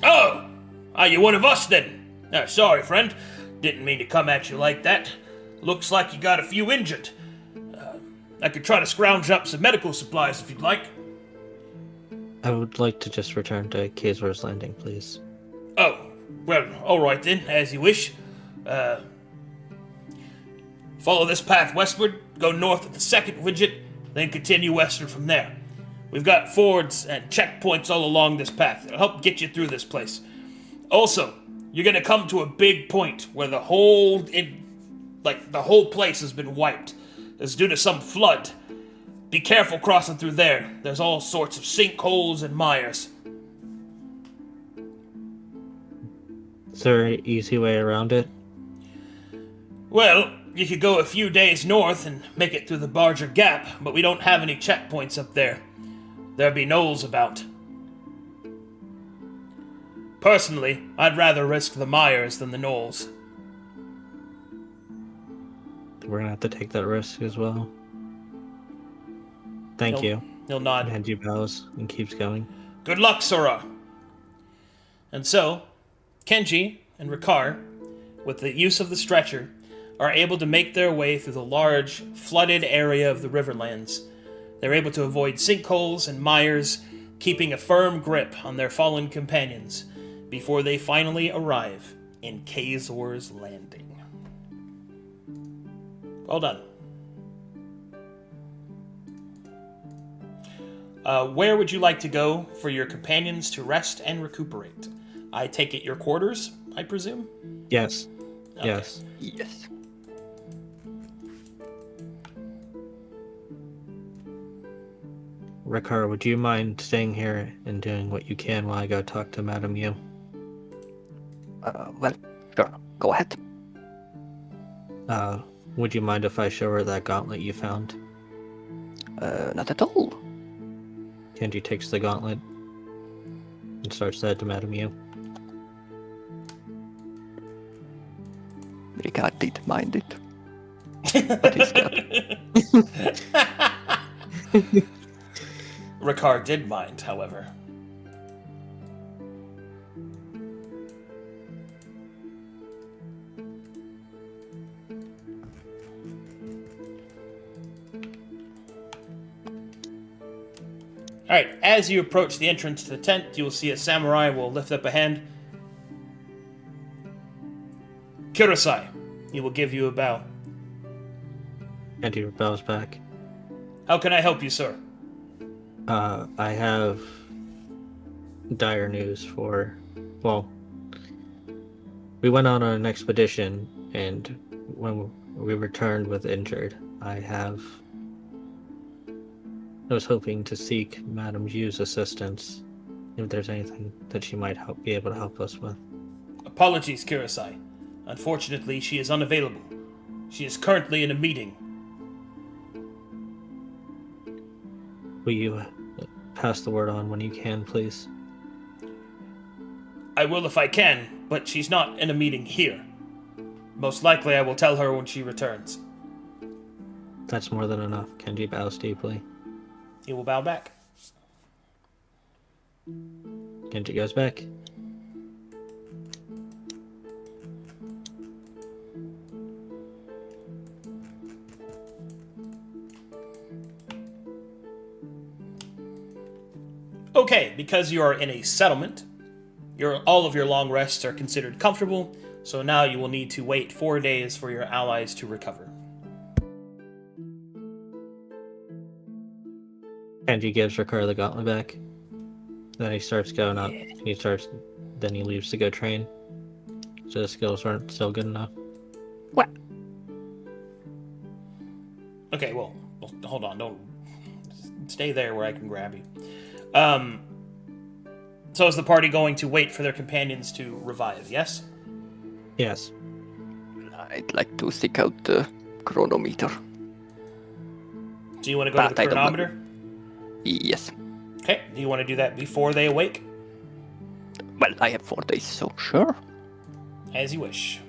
Oh! Are you one of us then? Sorry, friend. Didn't mean to come at you like that. Looks like you got a few injured. I could try to scrounge up some medical supplies if you'd like.
I would like to just return to Kazor's Landing, please.
Oh, well, alright then, as you wish. Follow this path westward, go north at the second widget, then continue westward from there. We've got fords and checkpoints all along this path. It'll help get you through this place. Also, you're gonna come to a big point where the whole place has been wiped. It's due to some flood. Be careful crossing through there. There's all sorts of sinkholes and mires.
Is there an easy way around it?
Well, you could go a few days north and make it through the Barger Gap, but we don't have any checkpoints up there. There'd be gnolls about. Personally, I'd rather risk the mires than the gnolls.
We're gonna have to take that risk as well. Thank you.
He'll nod.
And he bows and keeps going.
Good luck, Sora! And so, Kenji and Ricard, with the use of the stretcher, are able to make their way through the large, flooded area of the Riverlands. They're able to avoid sinkholes and mires, keeping a firm grip on their fallen companions, before they finally arrive in Kazor's Landing. Well done. Where would you like to go for your companions to rest and recuperate? I take it your quarters, I presume?
Yes.
Okay.
Yes.
Yes.
Ricard, would you mind staying here and doing what you can while I go talk to Madame Yu?
Well, sure. Go ahead.
Would you mind if I show her that gauntlet you found?
Not at all.
Kenji takes the gauntlet and starts that to Madame Yu.
Ricard did mind it. But he's got...
Ricard did mind, however. Alright, as you approach the entrance to the tent, you will see a samurai will lift up a hand. Kurosai, he will give you a bow.
Kenji bows back.
How can I help you, sir?
I have dire news for... Well, we went on an expedition, and when we returned with injured, I was hoping to seek Madame Yu's assistance, if there's anything that she might be able to help us with.
Apologies, Kurosai. Unfortunately, she is unavailable. She is currently in a meeting.
Will you pass the word on when you can, please?
I will if I can, but she's not in a meeting here. Most likely I will tell her when she returns.
That's more than enough. Kenji bows deeply.
He will bow back.
Kenji goes back.
Okay, because you are in a settlement, all of your long rests are considered comfortable, so now you will need to wait 4 days for your allies to recover.
Kenji gives Ricard the gauntlet back. Then he starts going up. Then he leaves to go train. So the skills aren't still good enough.
What?
Okay, well, hold on, don't stay there where I can grab you. So is the party going to wait for their companions to revive, yes?
Yes.
I'd like to seek out the chronometer.
Do you want to go to the
But I don't know.
chronometer?
Yes.
Okay, do you want to do that before they awake?
Well, I have 4 days, so sure.
As you wish.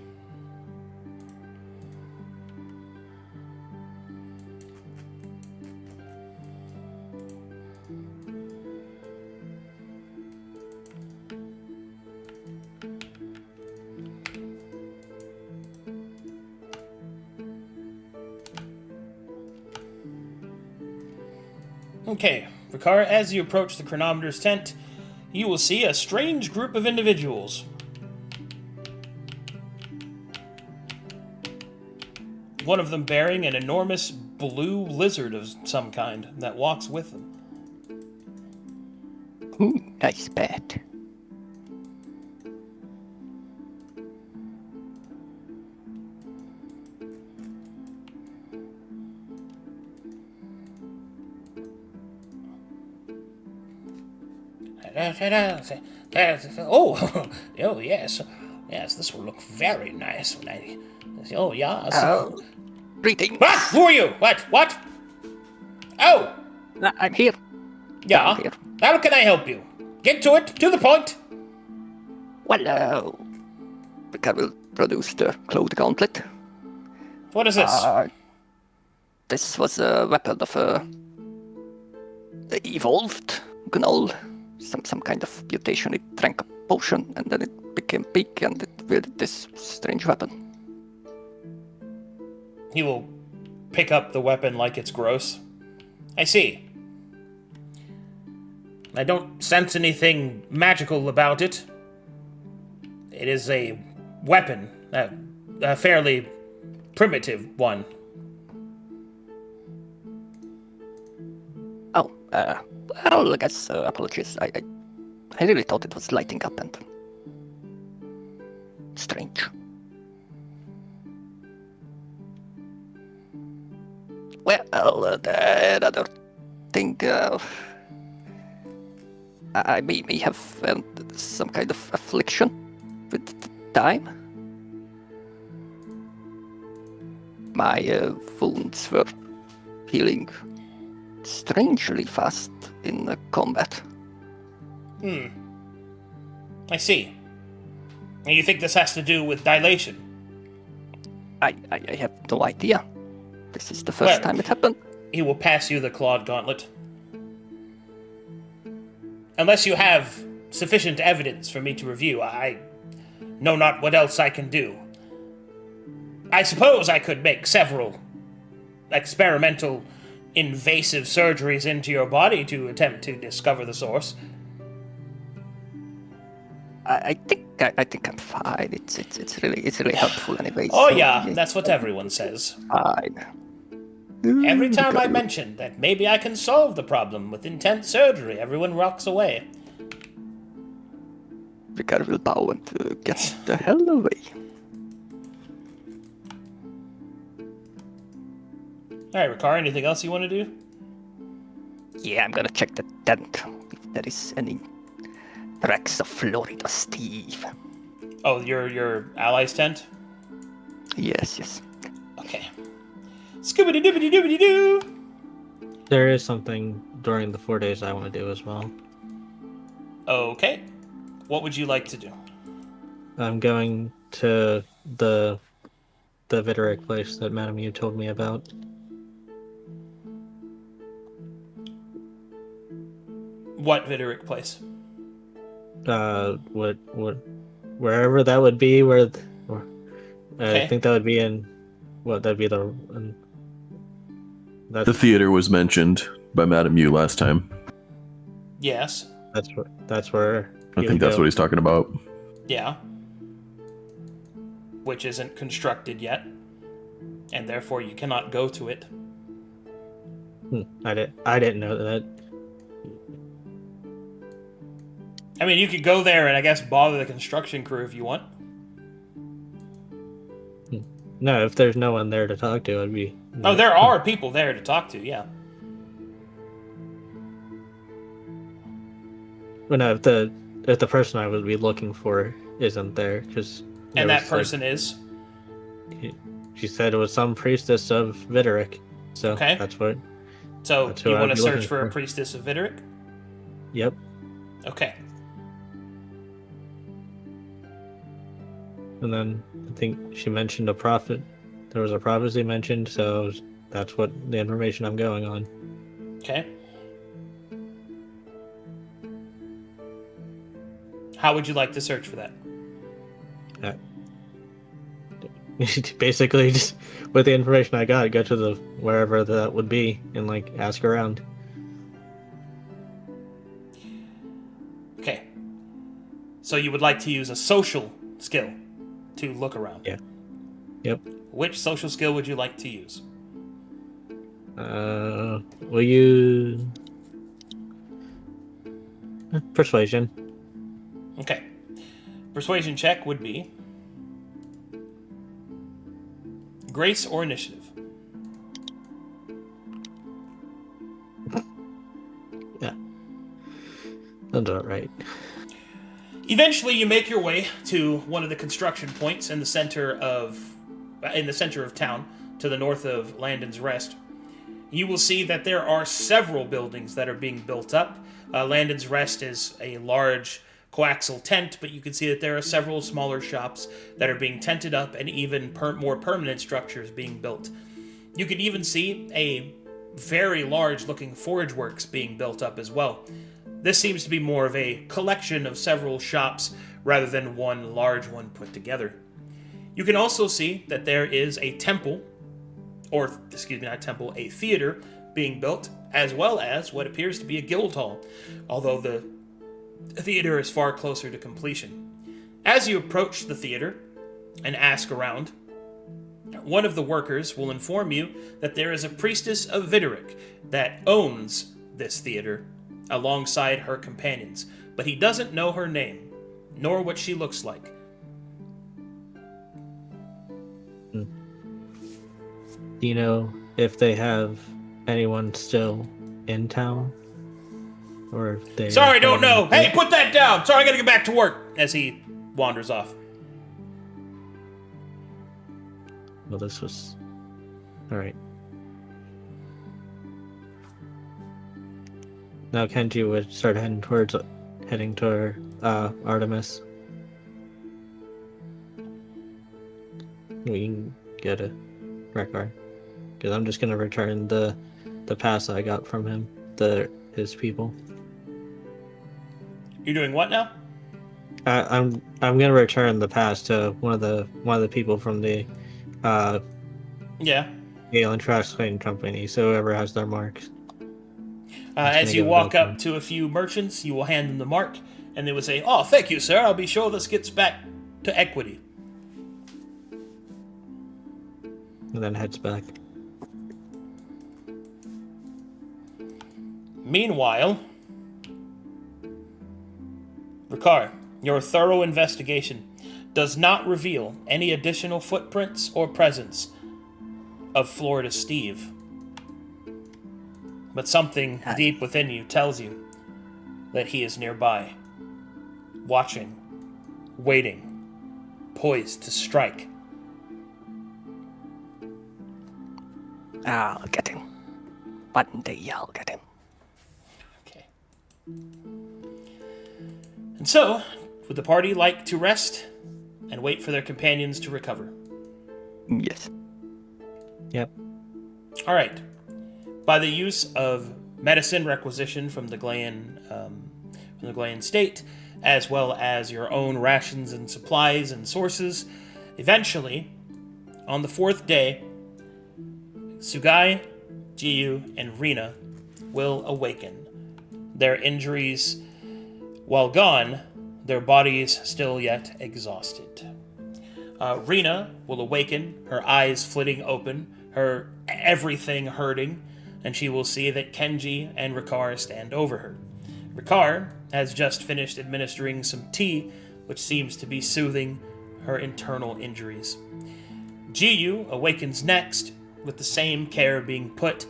Okay, Ricard, as you approach the chronometer's tent, you will see a strange group of individuals. One of them bearing an enormous blue lizard of some kind that walks with them.
Nice pet.
Oh, oh yes. Yes, this will look very nice when I... Oh, yeah?
Greetings.
Ah! Who are you? What? Oh!
I'm here.
Yeah?
Down here.
How can I help you? Get to it, to the point.
Well, Ricard will produce the Cloud Gauntlet.
What is this?
This was a weapon of a evolved gnoll. Some kind of mutation. It drank a potion and then it became big and it wielded this strange weapon.
He will pick up the weapon like it's gross. I see. I don't sense anything magical about it. It is a weapon, a fairly primitive one.
Oh, well, I guess apologies. I really thought it was lighting up and strange. Well, the other thing, I may have some kind of affliction with time. My wounds were healing strangely fast in combat.
I see. And you think this has to do with dilation?
I have no idea. This is the first time it happened.
He will pass you the clawed gauntlet. Unless you have sufficient evidence for me to review, I know not what else I can do. I suppose I could make several experimental, invasive surgeries into your body to attempt to discover the source.
I think I'm fine. It's really helpful anyway.
Oh
so
yeah, that's what everyone says.
Fine.
Every time I mention that maybe I can solve the problem with intense surgery, everyone rocks away.
Ricard will bow and get the hell away.
Alright, Ricard, anything else you want to do?
Yeah, I'm gonna check the tent if there is any tracks of Florida Steve.
Oh, your ally's tent?
Yes.
Okay. Scooby-Doo!
There is something during the 4 days I want to do as well.
Okay. What would you like to do?
I'm going to the Videric place that Madame Yu told me about.
What Videric place?
What wherever that would be, okay. I think that would be in that'd be
The theater was mentioned by Madame Yu last time.
Yes.
That's where
I think that's what he's talking about.
Yeah. Which isn't constructed yet, and therefore you cannot go to it.
I didn't know that.
I mean, you could go there and I guess bother the construction crew if you want.
No, if there's no one there to talk to, it'd be...
Oh, there are people there to talk to, yeah.
Well, no, if the person I would be looking for isn't there, because...
And that person is?
She said it was some priestess of Videric, so
okay.
that's what...
So,
that's
you want to search
looking
for a priestess of Videric?
Yep.
Okay.
And then I think she mentioned a prophet. There was a prophecy mentioned, so that's what the information I'm going on.
Okay. How would you like to search for that?
Basically, just with the information I got, go to the wherever that would be and like ask around.
Okay. So you would like to use a social skill to look around?
Yeah. Yep.
Which social skill would you like to use?
Will you... Persuasion.
Okay. Persuasion check would be Grace or Initiative.
Yeah. I'll do it right.
Eventually, you make your way to one of the construction points in the center of town, to the north of Landon's Rest. You will see that there are several buildings that are being built up. Landon's Rest is a large coaxial tent, but you can see that there are several smaller shops that are being tented up, and even more permanent structures being built. You can even see a very large-looking forge works being built up as well. This seems to be more of a collection of several shops rather than one large one put together. You can also see that there is a temple, a theater being built, as well as what appears to be a guild hall, although the theater is far closer to completion. As you approach the theater and ask around, one of the workers will inform you that there is a priestess of Videric that owns this theater alongside her companions, but he doesn't know her name, nor what she looks like.
Do you know if they have anyone still in town? Or if they...
Sorry, don't know! Hey, put that down! Sorry, I gotta get back to work! As he wanders off.
Well, this was... Alright. Now Kenji would start heading toward Artemis. We can get a record. Because I'm just gonna return the pass I got from him, his people.
You're doing what now?
I'm gonna return the pass to one of the people from the Aelenclast Trading Company. So whoever has their marks.
As you walk up to a few merchants, you will hand them the mark, and they will say, "Oh, thank you, sir. I'll be sure this gets back to equity."
And then heads back.
Meanwhile, Ricard, your thorough investigation does not reveal any additional footprints or presence of Florida Steve. But something deep within you tells you that he is nearby, watching, waiting, poised to strike.
I'll get him. One day I'll get him.
Okay. And so, would the party like to rest and wait for their companions to recover?
Yes.
Yep.
All right. By the use of medicine requisitioned from the Glean state, as well as your own rations and supplies and sources, eventually, on the fourth day, Sugai, Jiyu, and Rina will awaken. Their injuries, while gone, their bodies still yet exhausted. Rina will awaken, her eyes flitting open, her everything hurting, and she will see that Kenji and Ricard stand over her. Ricard has just finished administering some tea, which seems to be soothing her internal injuries. Jiyu awakens next, with the same care being put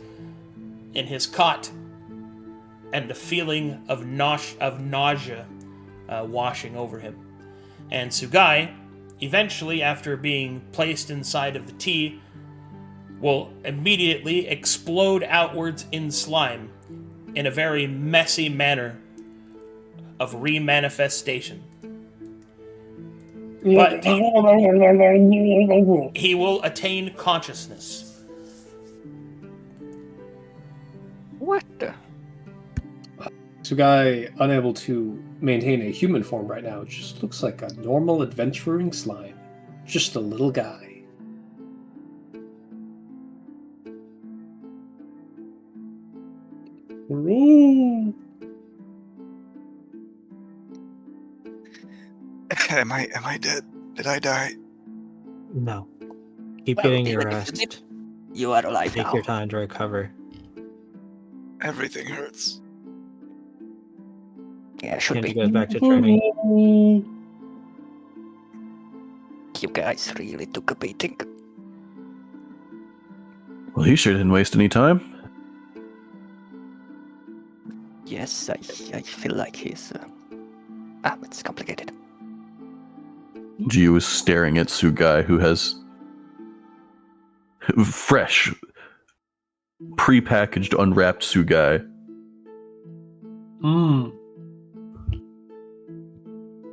in his cot, and the feeling of nausea washing over him. And Sugai, eventually, after being placed inside of the tea, will immediately explode outwards in slime in a very messy manner of remanifestation. But he will attain consciousness.
What the?
Sugai, unable to maintain a human form right now, just looks like a normal adventuring slime. Just a little guy.
Am I dead? Did I die?
No. Keep getting your
Dylan,
rest.
isn't it? You are alive
Take
now.
your time to recover.
Everything hurts.
Yeah, should
Kenji
be.
goes back to training.
You guys really took a beating.
Well, he sure didn't waste any time.
Yes, I feel like he's It's complicated.
Gio is staring at Sugai, who has fresh, pre-packaged, unwrapped Sugai.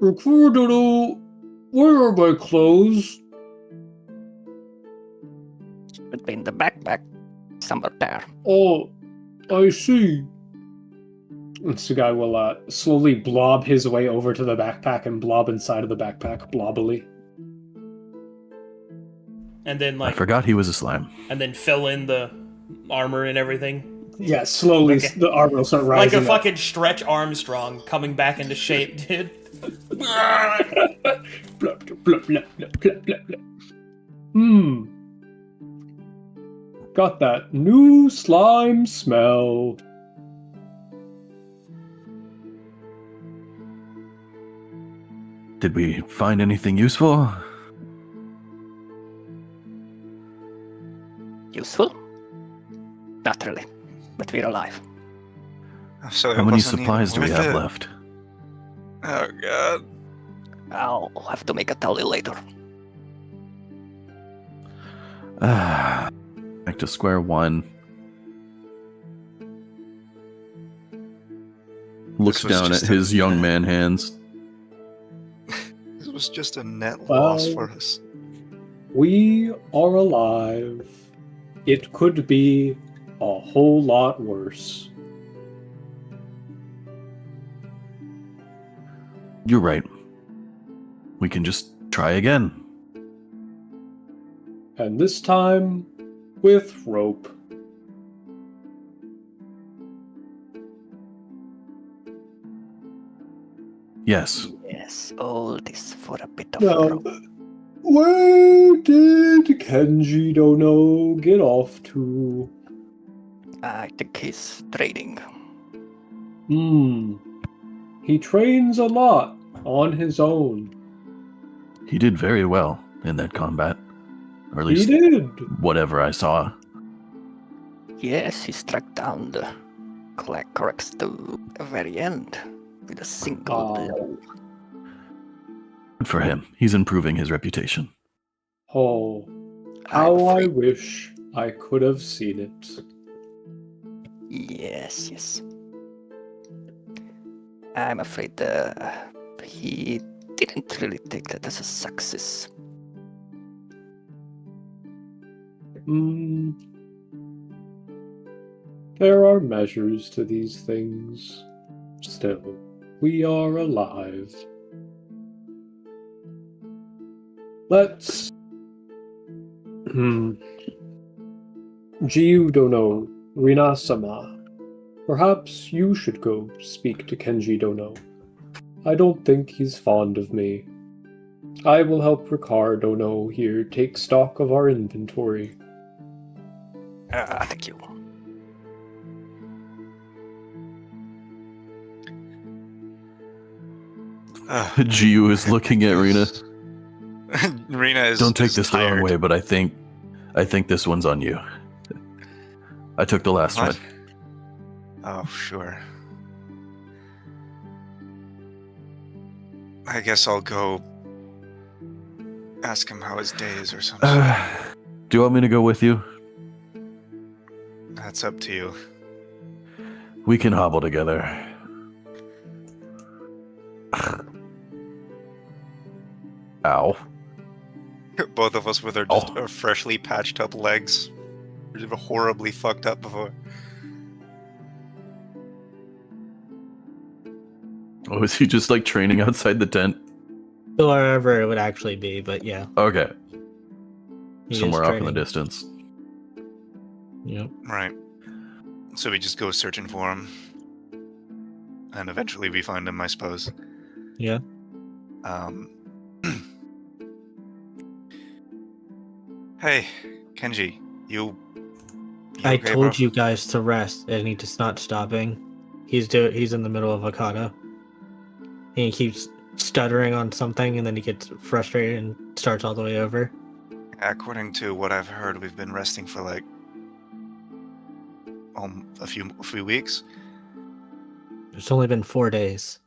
Ricardo, where are my clothes?
Between the backpack, somewhere there.
Oh, I see. And Sugai will slowly blob his way over to the backpack and blob inside of the backpack, blobbily.
And then
I forgot he was a slime.
and then fill in the armor and everything.
Yeah, slowly the armor will start
Like
rising
a fucking Stretch Armstrong coming back into shape, dude.
Blub, blub, blub, blub, blub, blub, blub. Got that new slime smell.
Did we find anything useful?
Useful? Not really, but we're alive.
So
How
it
many
wasn't
supplies do
even
we
worth
have
it.
left?
Oh god.
I'll have to make a tally later.
Back to square one. Looks
This was
down at
just a
his young
net.
man hands.
This was just a net
Well-
loss for us.
We are alive. It could be a whole lot worse.
You're right. We can just try again.
And this time, with rope.
Yes.
Yes, all this for a bit of
Now,
rope.
where did Kenji Dono get off to?
I think he's trading.
He trains a lot on his own.
He did very well in that combat. Or at
He
least
did.
whatever I saw.
Yes, he struck down the Clackrax to the very end with a single blow.
Good for him. He's improving his reputation.
Oh, how I
afraid-
wish I could have seen it.
Yes, yes. I'm afraid he didn't really take that as a success.
There are measures to these things. Still, we are alive. Let's... Jiu Dono, Rina-sama. Perhaps you should go speak to Kenji Dono. I don't think he's fond of me. I will help Ricard Dono here take stock of our inventory.
Thank you.
Jiu is looking at Rena.
Rena is.
Don't take
is
this the wrong
tired.
way, but I think this one's on you. I took the last
What?
one.
Oh, sure. I guess I'll go ask him how his day is or something.
Do you want me to go with you?
That's up to you.
We can hobble together. Ow.
Both of us with our freshly patched up legs. We were horribly fucked up before.
Oh, is he just like training outside the tent?
So wherever it would actually be, but yeah.
Okay.
he is
Somewhere off in the
training.
distance.
Yep.
Right. So we just go searching for him. And eventually we find him, I suppose.
Yeah.
Hey, Kenji, you
I
okay,
told
bro?
you guys to rest, and he's not stopping. He's in the middle of a kata. He keeps stuttering on something, and then he gets frustrated and starts all the way over.
According to what I've heard, we've been resting for like a few weeks.
It's only been 4 days.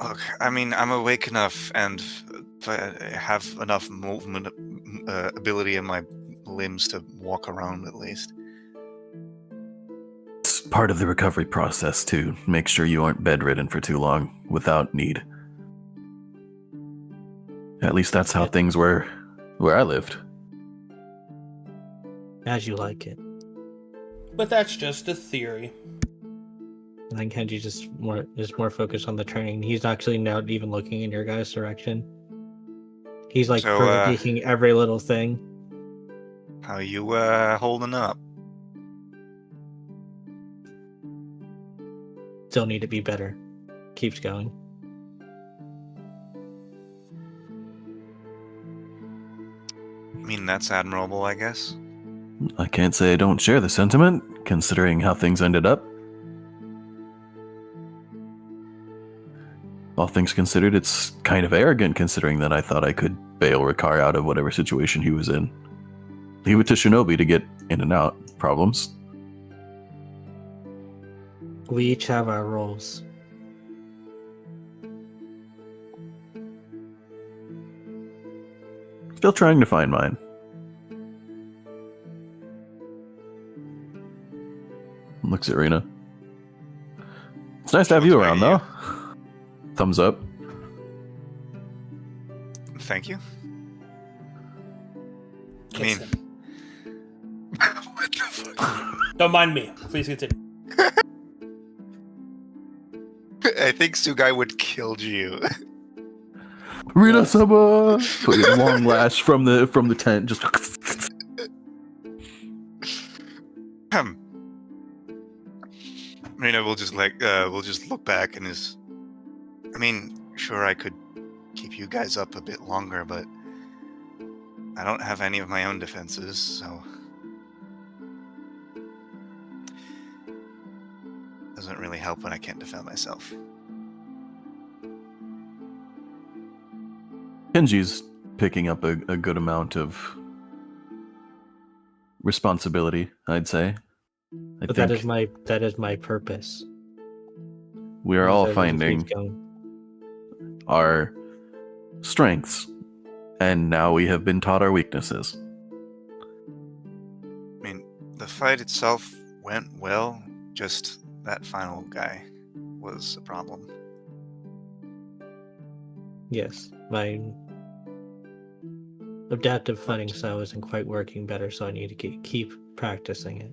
Look, I mean, I'm awake enough and I have enough movement ability in my limbs to walk around at least.
It's part of the recovery process to make sure you aren't bedridden for too long without need. At least that's how things were where I lived.
As you like it.
But that's just a theory.
I think Kenji is more focused on the training. He's actually not even looking in your guys' direction. He's like
So,
critiquing every little thing.
How you holding up?
Still need to be better. Keeps going.
I mean, that's admirable, I guess.
I can't say I don't share the sentiment, considering how things ended up. All things considered, it's kind of arrogant considering that I thought I could bail Ricard out of whatever situation he was in. Leave it to Shinobi to get in and out problems.
We each have our roles.
Still trying to find mine. Looks at Rena. It's nice to have you around, though. Thumbs up.
Thank you. I
Kiss
mean,
him.
what the fuck?
Don't mind me. Please continue.
I think Sugai would kill you.
Rina-sama! Put your long lash from the tent, just...
Rena will just look back and is. I mean, sure, I could keep you guys up a bit longer, but I don't have any of my own defenses, so doesn't really help when I can't defend myself.
Kenji's picking up a good amount of responsibility, I'd say. I
But
think
that is my purpose.
we are all
So it just
finding
keeps going.
our strengths, and now we have been taught our weaknesses.
I mean, the fight itself went well, just that final guy was a problem.
Yes, my adaptive fighting style isn't quite working better, so I need to keep practicing it.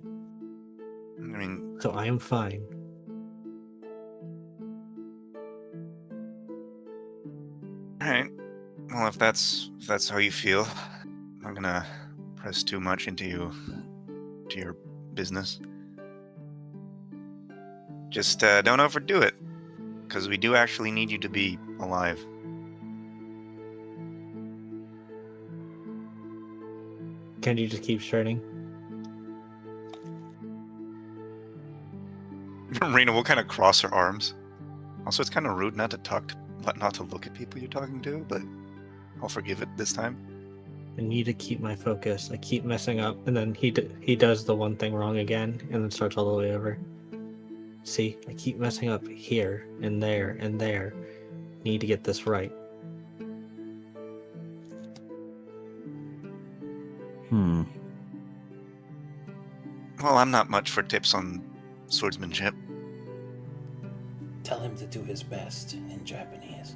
I mean,
So I am fine.
alright. Well, if that's how you feel, I'm not gonna press too much into your business. Just don't overdo it, because we do actually need you to be alive.
Kenji just keeps turning.
Rena will kind of cross her arms. Also, it's kind of rude not to look at people you're talking to, but I'll forgive it this time.
I need to keep my focus. I keep messing up, and then he does the one thing wrong again, and then starts all the way over. See, I keep messing up here and there and there. Need to get this right.
Well, I'm not much for tips on swordsmanship.
Tell him to do his best in Japanese.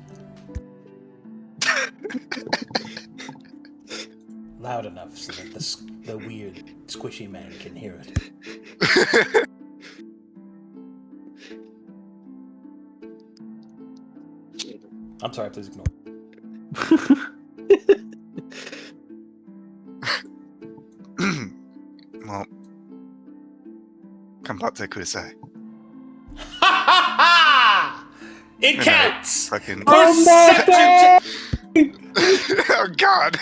Loud enough so that the weird, squishy man can hear it. I'm sorry, please ignore.
Well, Kanbatte kudasai.
It counts!
Fucking.
Perception!
Oh God!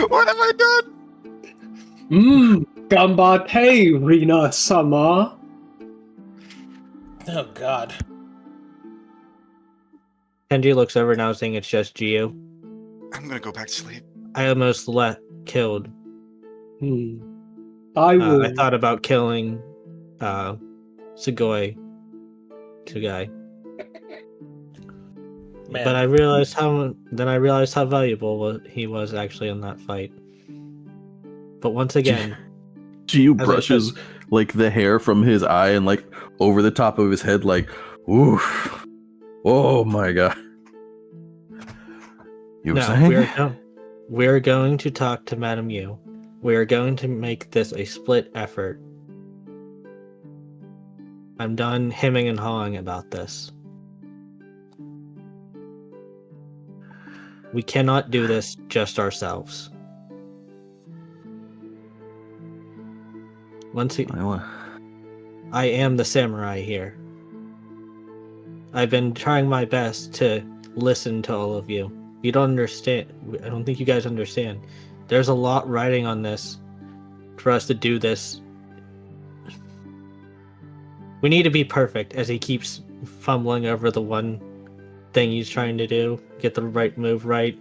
What have I done?
Ganbatte, Rina-sama.
Oh God.
Kenji looks over now, saying it's just Gio.
I'm gonna go back to sleep.
I almost killed.
I will.
I thought about killing Sugoi to Guy.
Man.
But I realized how valuable he was actually in that fight. But once again,
Jiu
as I
brushes like the hair from his eye and like over the top of his head, like, oof. Oh my god. You were saying?
we're going to talk to Madame Yu. We are going to make this a split effort. I'm done hemming and hawing about this. We cannot do this just ourselves. I am the samurai here. I've been trying my best to listen to all of you. You don't understand. I don't think you guys understand. There's a lot riding on this for us to do this. We need to be perfect, as he keeps fumbling over the one thing he's trying to do. Get the right move right.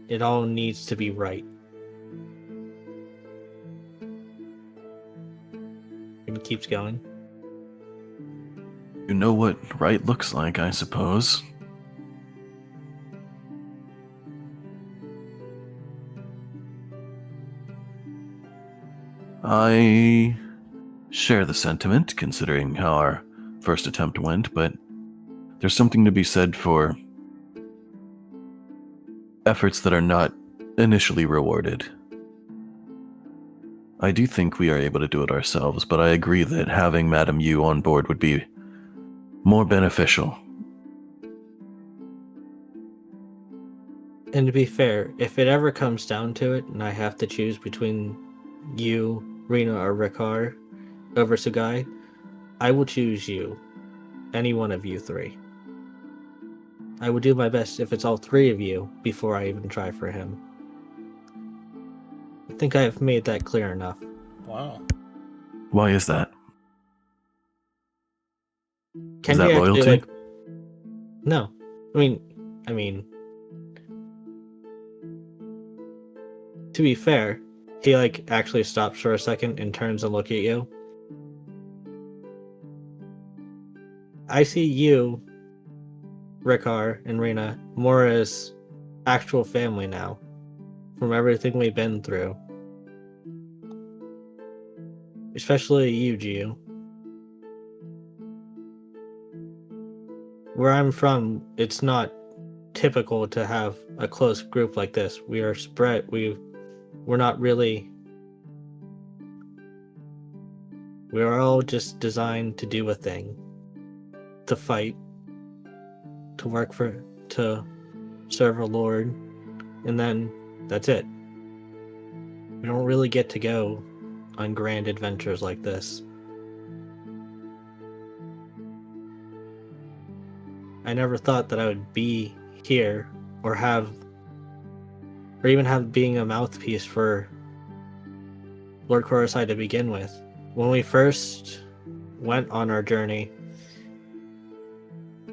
It all needs to be right. And he keeps going.
You know what right looks like, I suppose. I share the sentiment, considering how our first attempt went, but there's something to be said for efforts that are not initially rewarded. I do think we are able to do it ourselves, but I agree that having Madame Yu on board would be more beneficial.
And to be fair, if it ever comes down to it, and I have to choose between you, Rena, or Ricard over Sugai, I will choose you. Any one of you three. I will do my best if it's all three of you before I even try for him. I think I have made that clear enough.
Wow.
Why is that?
Can
Is that
you actually,
loyalty?
No. I mean... To be fair, he actually stops for a second and turns and look at you. I see you, Ricard, and Rena more as actual family now, from everything we've been through. Especially you, Gio. Where I'm from, it's not typical to have a close group like this. We are spread. We're not really. We are all just designed to do a thing, to fight, to serve a lord, and then that's it. We don't really get to go on grand adventures like this. I never thought that I would be here or even have being a mouthpiece for Lord Korosai to begin with. When we first went on our journey,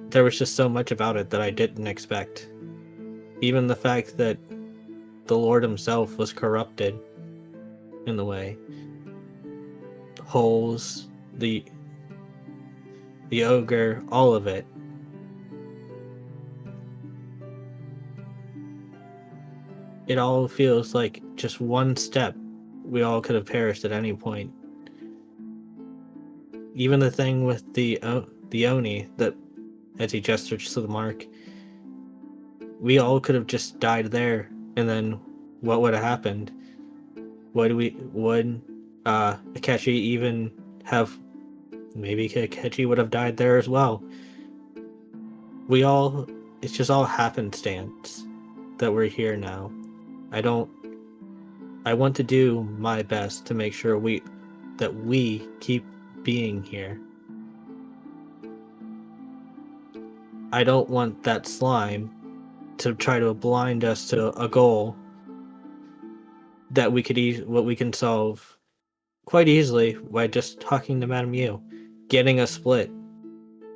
there was just so much about it that I didn't expect. Even the fact that the Lord himself was corrupted in the way. Holes, the ogre, all of it. It all feels like just one step. We all could have perished at any point. Even the thing with the Oni, that as he gestures to the mark, we all could have just died there, and then what would have happened? Would Akechi even have? Maybe Akechi would have died there as well. It's just all happenstance that we're here now. I want to do my best to make sure that we keep being here. I don't want that slime to try to blind us to a goal that we can solve quite easily by just talking to Madame Yu, getting a split.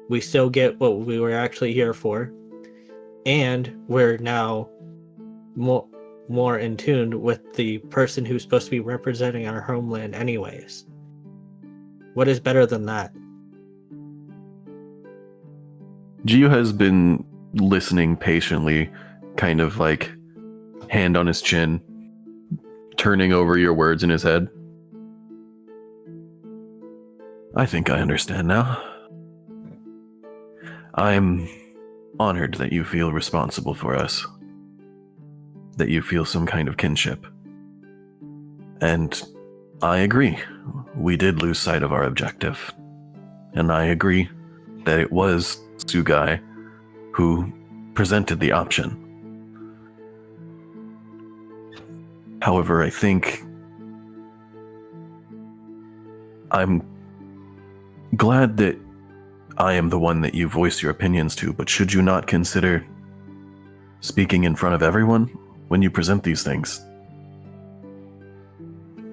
We still get what we were actually here for, and we're now more in tune with the person who's supposed to be representing our homeland anyways. What is better than that?
Gio has been listening patiently, kind of like hand on his chin, turning over your words in his head. I think I understand now. I'm honored that you feel responsible for us, that you feel some kind of kinship. And I agree, we did lose sight of our objective. And I agree that it was Sugai who presented the option. However, I think I'm glad that I am the one that you voice your opinions to, but should you not consider speaking in front of everyone when you present these things?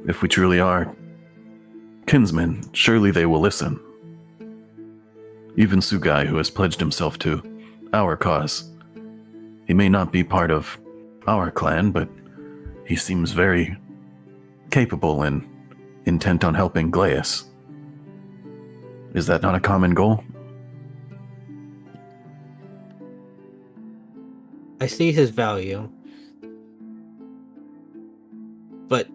If we truly are kinsmen, surely they will listen. Even Sugai, who has pledged himself to our cause. He may not be part of our clan, but he seems very capable and intent on helping Glaeus. Is that not a common goal?
I see his value, but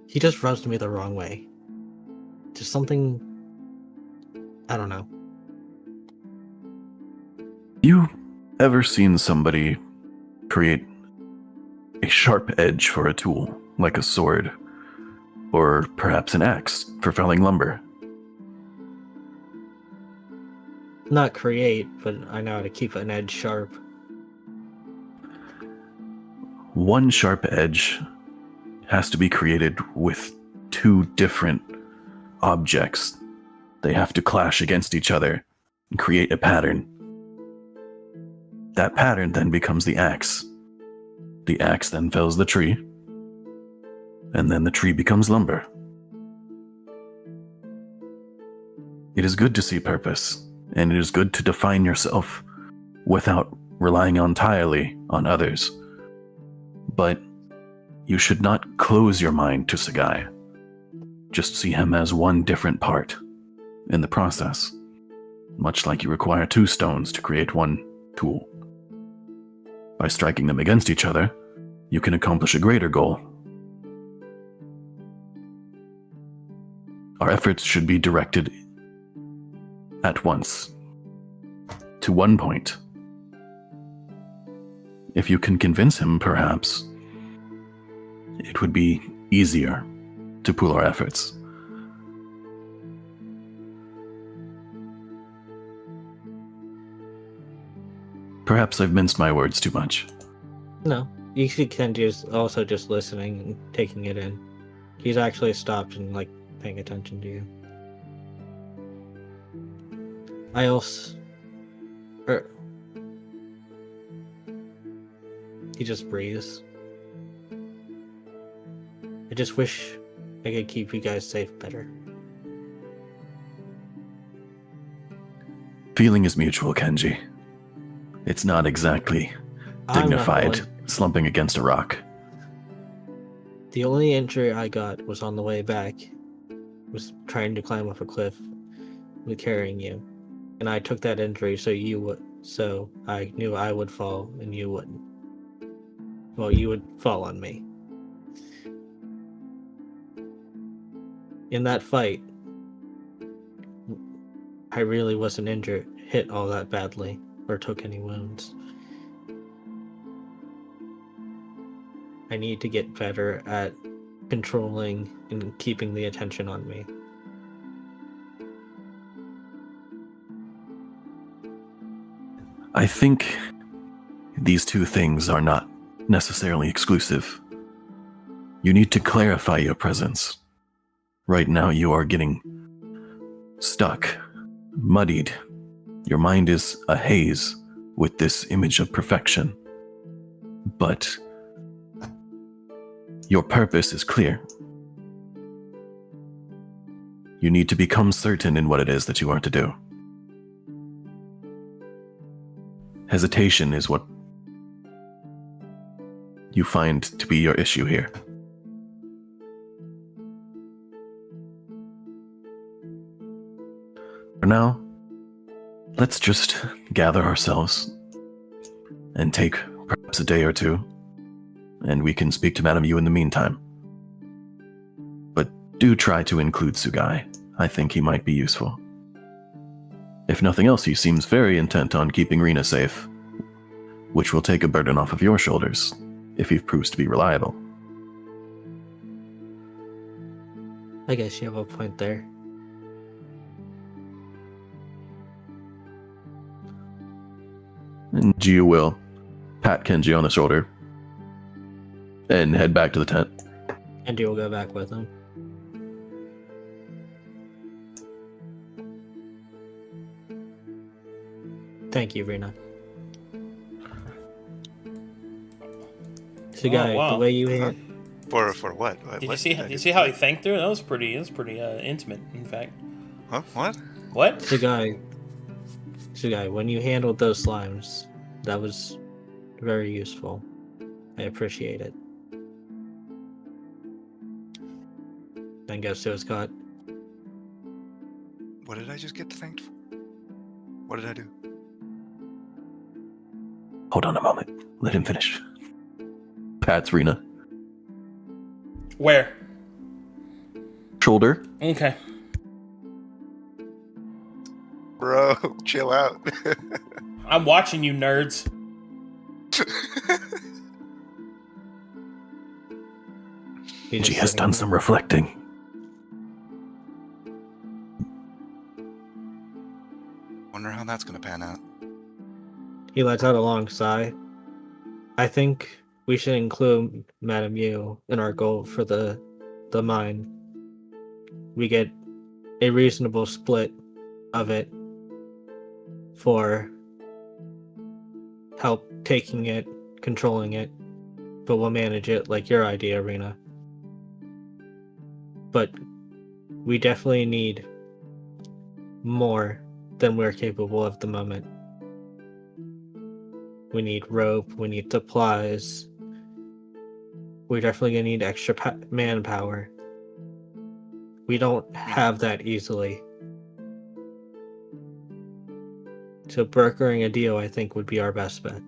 he just rubs me the wrong way. Just something, I don't know.
You ever seen somebody create a sharp edge for a tool, like a sword, or perhaps an axe for felling lumber?
Not create, but I know how to keep an edge sharp.
One sharp edge has to be created with two different objects. They have to clash against each other and create a pattern. That pattern then becomes the axe. The axe then fells the tree, and then the tree becomes lumber. It is good to see purpose, and it is good to define yourself without relying entirely on others. But you should not close your mind to Sugai. Just see him as one different part in the process, much like you require two stones to create one tool. By striking them against each other, you can accomplish a greater goal. Our efforts should be directed at once, to one point. If you can convince him, perhaps, it would be easier to pool our efforts. Perhaps I've minced my words too much.
No, you see Kenji's also just listening and taking it in. He's actually stopped and, like, paying attention to you. I also... He just breathes. I just wish I could keep you guys safe better.
Feeling is mutual, Kenji. It's not exactly dignified, slumping against a rock.
The only injury I got was on the way back. Was trying to climb up a cliff with carrying you. And I took that injury so I knew I would fall and you wouldn't. Well, you would fall on me. In that fight, I really wasn't hit all that badly, or took any wounds. I need to get better at controlling and keeping the attention on me.
I think these two things are not necessarily exclusive. You need to clarify your presence. Right now you are getting stuck, muddied. Your mind is a haze with this image of perfection. But your purpose is clear. You need to become certain in what it is that you are to do. Hesitation is what you find to be your issue here. now, let's just gather ourselves and take perhaps a day or two, and we can speak to Madame Yu in the meantime. But do try to include Sugai. I think he might be useful. If nothing else, he seems very intent on keeping Rena safe, which will take a burden off of your shoulders if he proves to be reliable.
I guess you have a point there.
And Jiu will pat Kenji on the shoulder and head back to the tent.
And you'll go back with him. Thank you, Rena. So, guy,
wow.
the way you
Uh-huh.
hand,
For what?
Did
What
you see?
did I
Did you
do?
see how he thanked her? That was pretty intimate. In fact.
Huh? What?
What?
so guy, when you handled those slimes, that was very useful. I appreciate it. Then goes to Scott.
What did I just get thanked for? What did I do?
Hold on a moment. Let him finish. Pats Rena.
Where?
Shoulder.
Okay.
Bro, chill out.
I'm watching you, nerds.
He
She
just
has
sitting
done
there.
some reflecting.
Wonder how that's gonna pan out.
He lets out a long sigh. I think we should include Madame Yu in our goal for the mine. We get a reasonable split of it for help taking it, controlling it, but we'll manage it like your idea, Rena. But we definitely need more than we're capable of at the moment. We need rope, we need supplies. We're definitely gonna need extra manpower. We don't have that easily. So brokering a deal, I think, would be our best bet.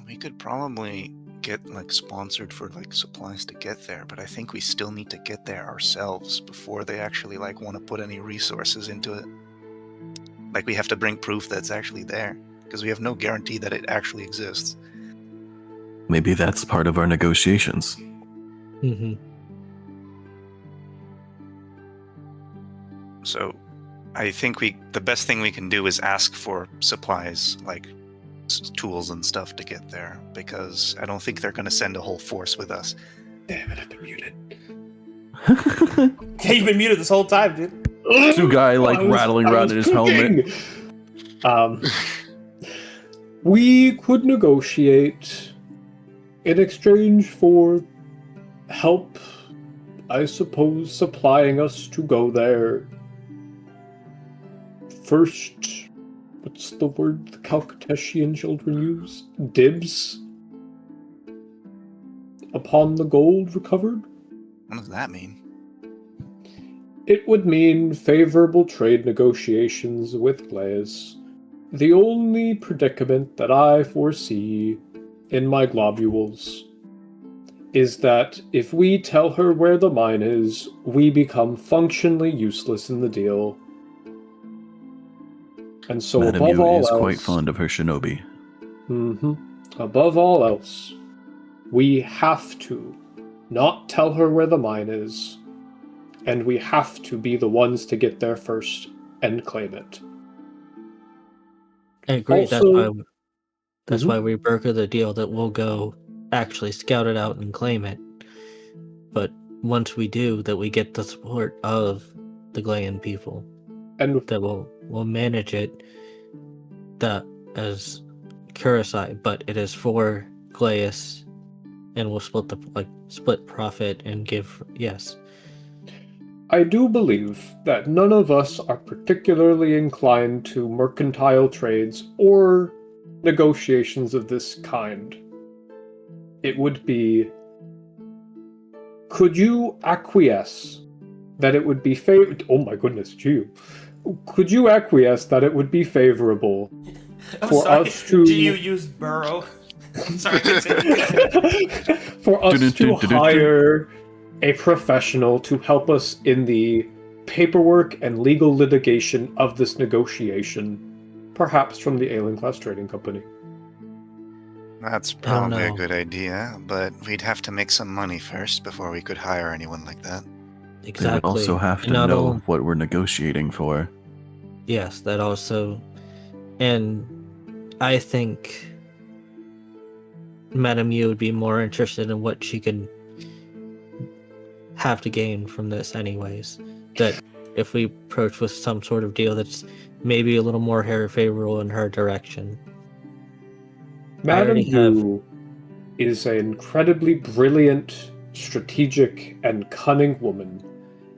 We could probably get like sponsored for like supplies to get there, but I think we still need to get there ourselves before they actually like want to put any resources into it. Like we have to bring proof that's actually there, because we have no guarantee that it actually exists.
Maybe that's part of our negotiations.
Mm-hmm.
So I think the best thing we can do is ask for supplies, like tools and stuff to get there, because I don't think they're going to send a whole force with us.
Damn it, I've been muted.
Yeah, you've been muted this whole time, dude.
Sugai, like, rattling around in his helmet.
We could negotiate in exchange for help, I suppose, supplying us to go there. First, what's the word the Calcuteshian children use? Dibs upon the gold recovered?
What does that mean?
It would mean favorable trade negotiations with Glaze. The only predicament that I foresee in my globules is that if we tell her where the mine is, we become functionally useless in the deal. And so
Madame
above
Yu
all
is
else,
quite fond of her shinobi.
above all else, we have to not tell her where the mine is, and we have to be the ones to get there first and claim it.
I agree.
Also-
that's why we broker the deal that we'll go actually scout it out and claim it. But once we do, that we get the support of the Glayan people,
And
that we'll manage it that as Kurosai, but it is for Glaeus, and we'll split profit and give
I do believe that none of us are particularly inclined to mercantile trades or negotiations of this kind. It would be, could you acquiesce that it would be oh my goodness, Gio. Could you acquiesce that it would be favorable
I'm
for
sorry.
us to
You used burrow. Sorry, continue.
for us to hire a professional to help us in the paperwork and legal litigation of this negotiation, perhaps from the Aelenclast Trading Company?
That's probably a
know.
good idea, but we'd have to make some money first before we could hire anyone like that.
They would
Exactly.
also have to
And not
know
only-
what we're negotiating for.
Yes, that also. And I think Madame Yu would be more interested in what she could have to gain from this anyways. That if we approach with some sort of deal that's maybe a little more favorable in her direction.
Madame
already have-
Yu is an incredibly brilliant, strategic, and cunning woman,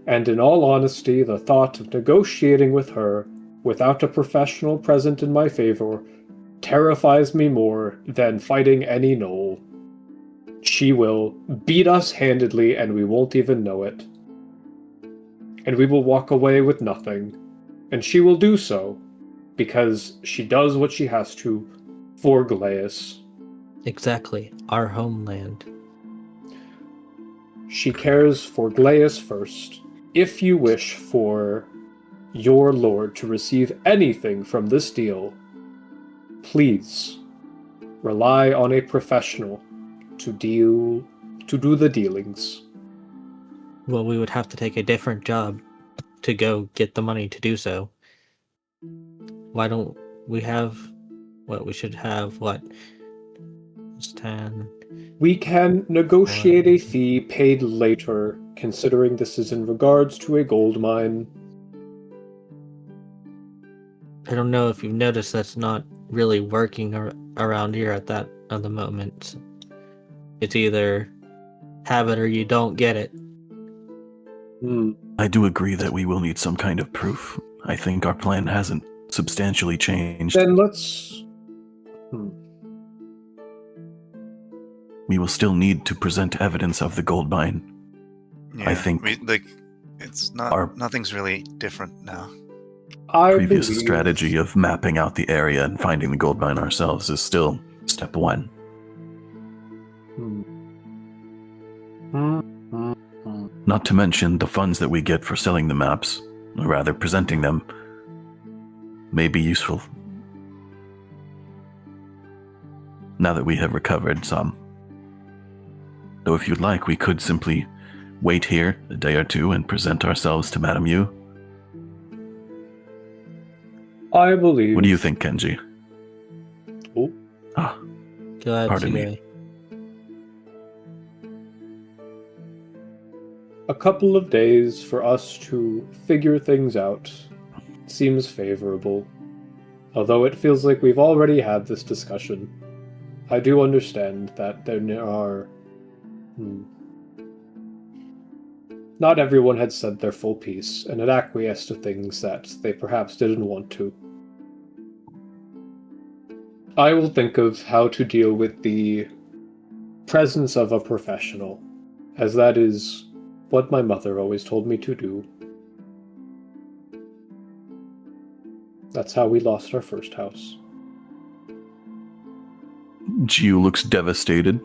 and in all honesty, the thought of negotiating with her without a professional present in my favor terrifies me more than fighting any gnoll. She will beat us handedly and we won't even know it. And we will walk away with nothing. And she will do so because she does what she has to for Glaeus.
Exactly. Our homeland.
She cares for Glaeus first. If you wish for your lord to receive anything from this deal, please rely on a professional to do the dealings.
Well, we would have to take a different job to go get the money to do so. Why don't we have what we should have? What? It's 10.
We can negotiate a fee paid later, considering this is in regards to a gold mine.
I don't know if you've noticed that's not really working around here at the moment. It's either have it or you don't get it.
I do agree that we will need some kind of proof. I think our plan hasn't substantially changed.
Then let's...
We will still need to present evidence of the gold mine.
Yeah,
I think
it's not.
our-
Nothing's really different now.
I
Previous
believe-
strategy of mapping out the area and finding the gold mine ourselves is still step one. Not to mention the funds that we get for selling the maps, or rather presenting them, may be useful. Now that we have recovered some. Though if you'd like, we could simply wait here a day or two and present ourselves to Madame Yu.
I believe...
What do you think, Kenji?
Oh.
Ah,
Go ahead,
Pardon me.
Sugoi.
A couple of days for us to figure things out seems favorable. Although it feels like we've already had this discussion. I do understand that there are... Not everyone had said their full piece, and had acquiesced to things that they perhaps didn't want to. I will think of how to deal with the presence of a professional, as that is what my mother always told me to do. That's how we lost our first house.
Jiu looks devastated.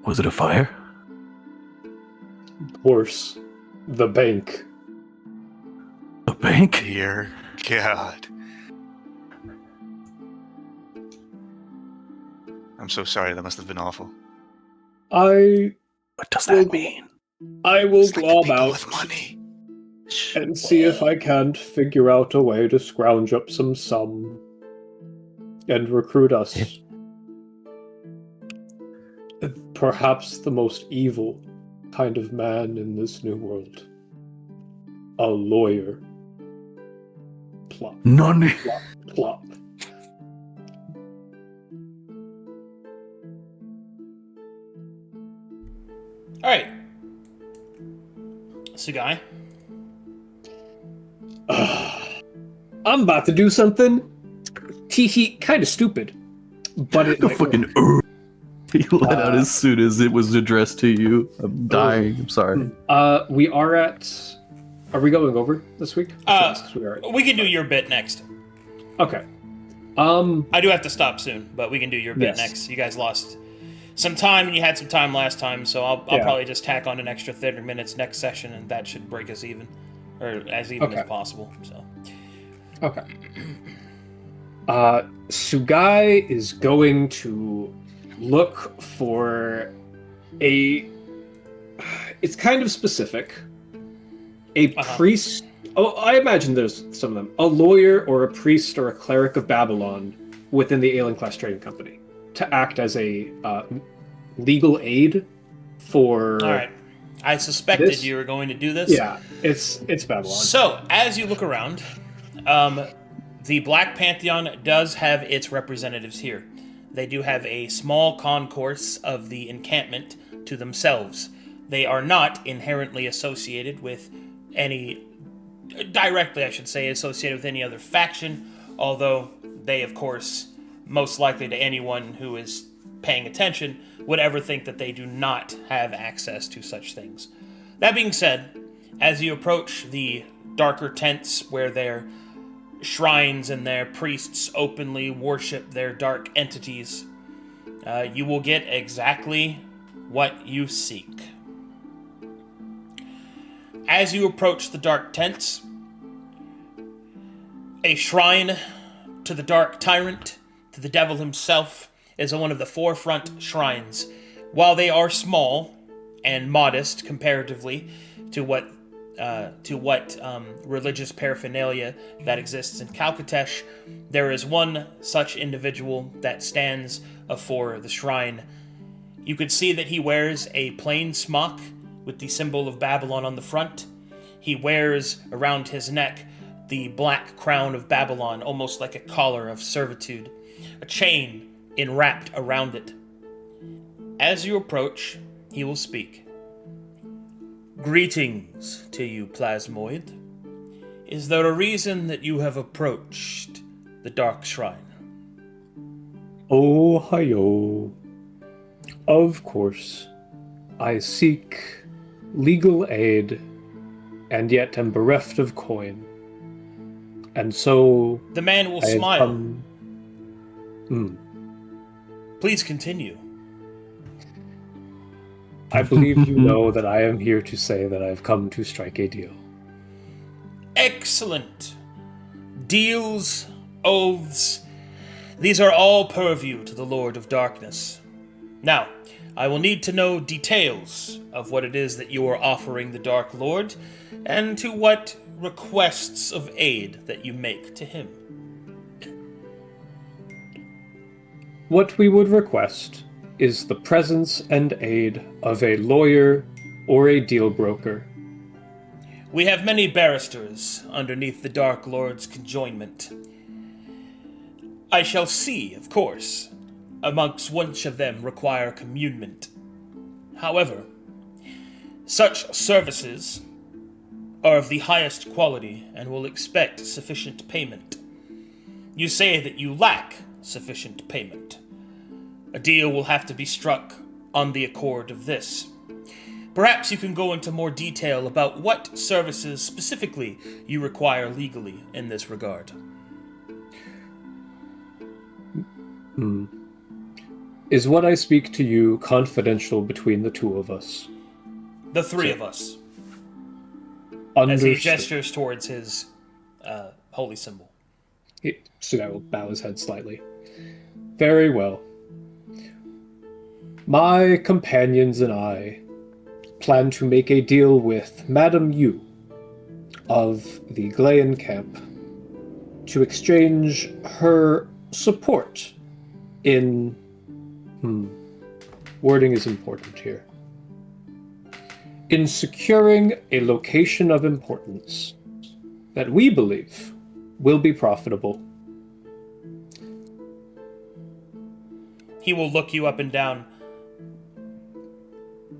Was it a fire?
Worse, the bank.
A bank?
Dear God. I'm so sorry. That must have been awful.
I
What does that mean?
will
It's like the
glob
people
out
with money.
and see if I can't figure out a way to scrounge up some sum and recruit us. Perhaps the most evil kind of man in this new world. A lawyer. Plop,
None.
plop, plop.
All right, Sugai.
I'm about to do something kind of stupid. But it
The
might
fucking
work.
he let out as soon as it was addressed to you. I'm dying. I'm sorry.
We are at Are we going over this week?
We can do your bit next.
Okay.
I do have to stop soon, but we can do your bit
Yes.
next. You guys lost some time, and you had some time last time, so I'll probably just tack on an extra 30 minutes next session, and that should break us even, or as even as possible. So.
Okay. Sugai is going to look for a... It's kind of specific. A priest... Oh, I imagine there's some of them. A lawyer or a priest or a cleric of Babylon within the Aelenclast Trading Company to act as a legal aid for...
All right. I suspected you were going to do this.
Yeah, it's Babylon.
So, as you look around, the Black Pantheon does have its representatives here. They do have a small concourse of the encampment to themselves. They are not inherently associated with any... Directly, I should say, associated with any other faction, although they, of course, most likely to anyone who is paying attention, would ever think that they do not have access to such things. That being said, as you approach the darker tents where their shrines and their priests openly worship their dark entities, you will get exactly what you seek. As you approach the dark tents, a shrine to the dark tyrant, to the devil himself, is one of the forefront shrines. While they are small and modest comparatively to what religious paraphernalia that exists in Calcatesh, there is one such individual that stands afore the shrine. You could see that he wears a plain smock with the symbol of Babylon on the front. He wears around his neck the black crown of Babylon, almost like a collar of servitude, a chain enwrapped around it. As you approach, he will speak. Greetings to you, Plasmoid. Is there a reason that you have approached the Dark Shrine?
Oh, hi-yo. Of course. I seek legal aid, and yet am bereft of coin. And so...
The man will
I
smile. Please continue.
I believe you know that I am here to say that I've come to strike a deal.
Excellent. Deals, oaths, these are all purview to the Lord of Darkness. Now, I will need to know details of what it is that you are offering the Dark Lord, and to what requests of aid that you make to him.
What we would request is the presence and aid of a lawyer or a deal broker.
We have many barristers underneath the Dark Lord's conjoinment. I shall see, of course, amongst which of them require communement. However, such services are of the highest quality and will expect sufficient payment. You say that you lack sufficient payment. A deal will have to be struck on the accord of this. Perhaps you can go into more detail about what services specifically you require legally in this regard.
Is what I speak to you confidential between the two of us?
The three of us.
Understood.
As he gestures towards his holy symbol.
Sugai will bow his head slightly. Very well. My companions and I plan to make a deal with Madame Yu of the Glayan camp to exchange her support in... Wording is important here. In securing a location of importance that we believe will be profitable.
He will look you up and down.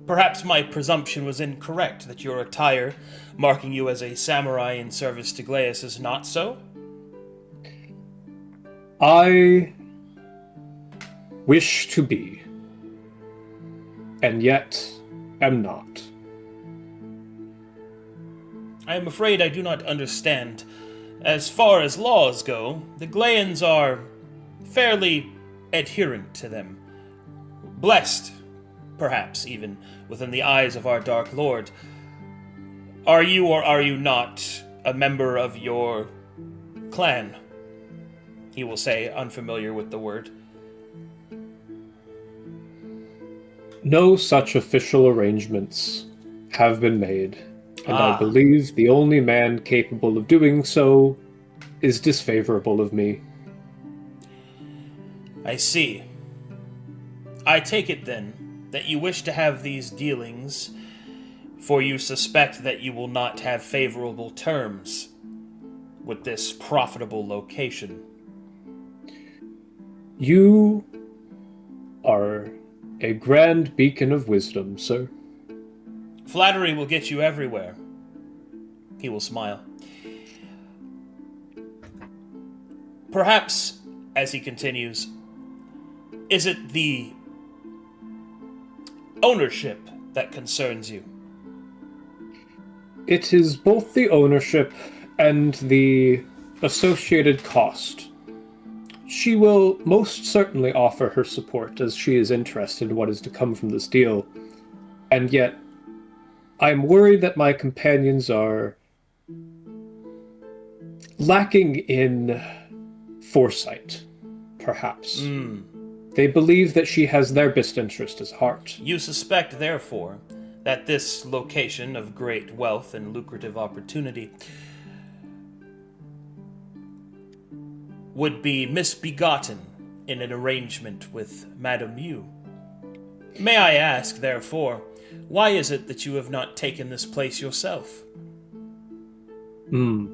Perhaps my presumption was incorrect, that your attire, marking you as a samurai in service to Glaeus, is not so?
I wish to be, and yet am not.
I am afraid I do not understand. As far as laws go, the Glayans are fairly adherent to them. Blessed, perhaps, even, within the eyes of our Dark Lord. Are you or are you not a member of your clan? He will say, unfamiliar with the word.
No such official arrangements have been made, and I believe the only man capable of doing so is disfavorable of me.
I see. I take it, then, that you wish to have these dealings, for you suspect that you will not have favorable terms with this profitable location.
You are a grand beacon of wisdom, sir.
Flattery will get you everywhere. He will smile. Perhaps, as he continues, is it the ownership that concerns you?
It is both the ownership and the associated cost. She will most certainly offer her support, as she is interested in what is to come from this deal. And yet, I'm worried that my companions are lacking in foresight, perhaps. They believe that she has their best interest at heart.
You suspect, therefore, that this location of great wealth and lucrative opportunity would be misbegotten in an arrangement with Madame Yu. May I ask, therefore, why is it that you have not taken this place yourself?
The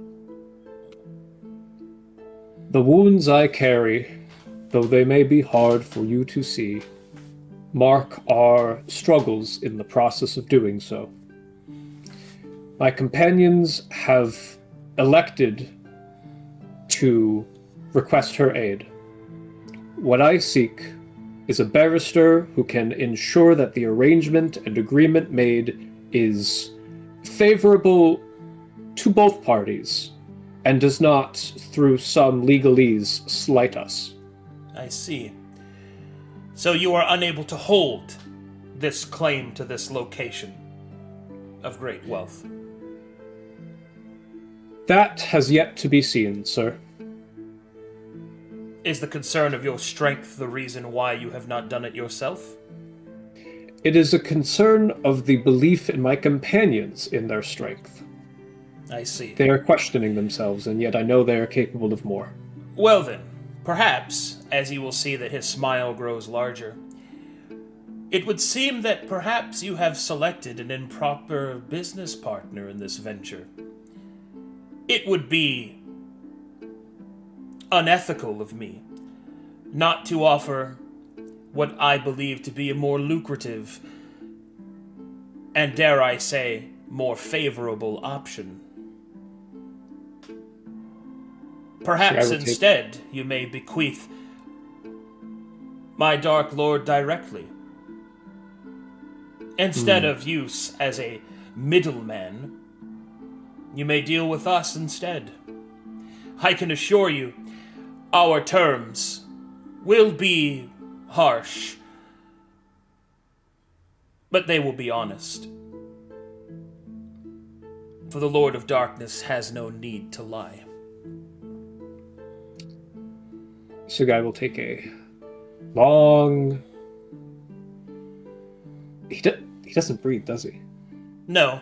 wounds I carry, though they may be hard for you to see, mark our struggles in the process of doing so. My companions have elected to request her aid. What I seek is a barrister who can ensure that the arrangement and agreement made is favorable to both parties and does not, through some legalese, slight us.
I see. So you are unable to hold this claim to this location of great wealth?
That has yet to be seen, sir.
Is the concern of your strength the reason why you have not done it yourself?
It is a concern of the belief in my companions in their strength.
I see.
They are questioning themselves, and yet I know they are capable of more.
Well then, perhaps, as you will see that his smile grows larger, it would seem that perhaps you have selected an improper business partner in this venture. It would be unethical of me not to offer what I believe to be a more lucrative and, dare I say, more favorable option. Perhaps instead you may bequeath my Dark Lord directly, instead of use as a middleman. You may deal with us instead. I can assure you, our terms will be harsh, but they will be honest. For the Lord of Darkness has no need to lie.
So guy will take a long... He doesn't breathe, does he?
No.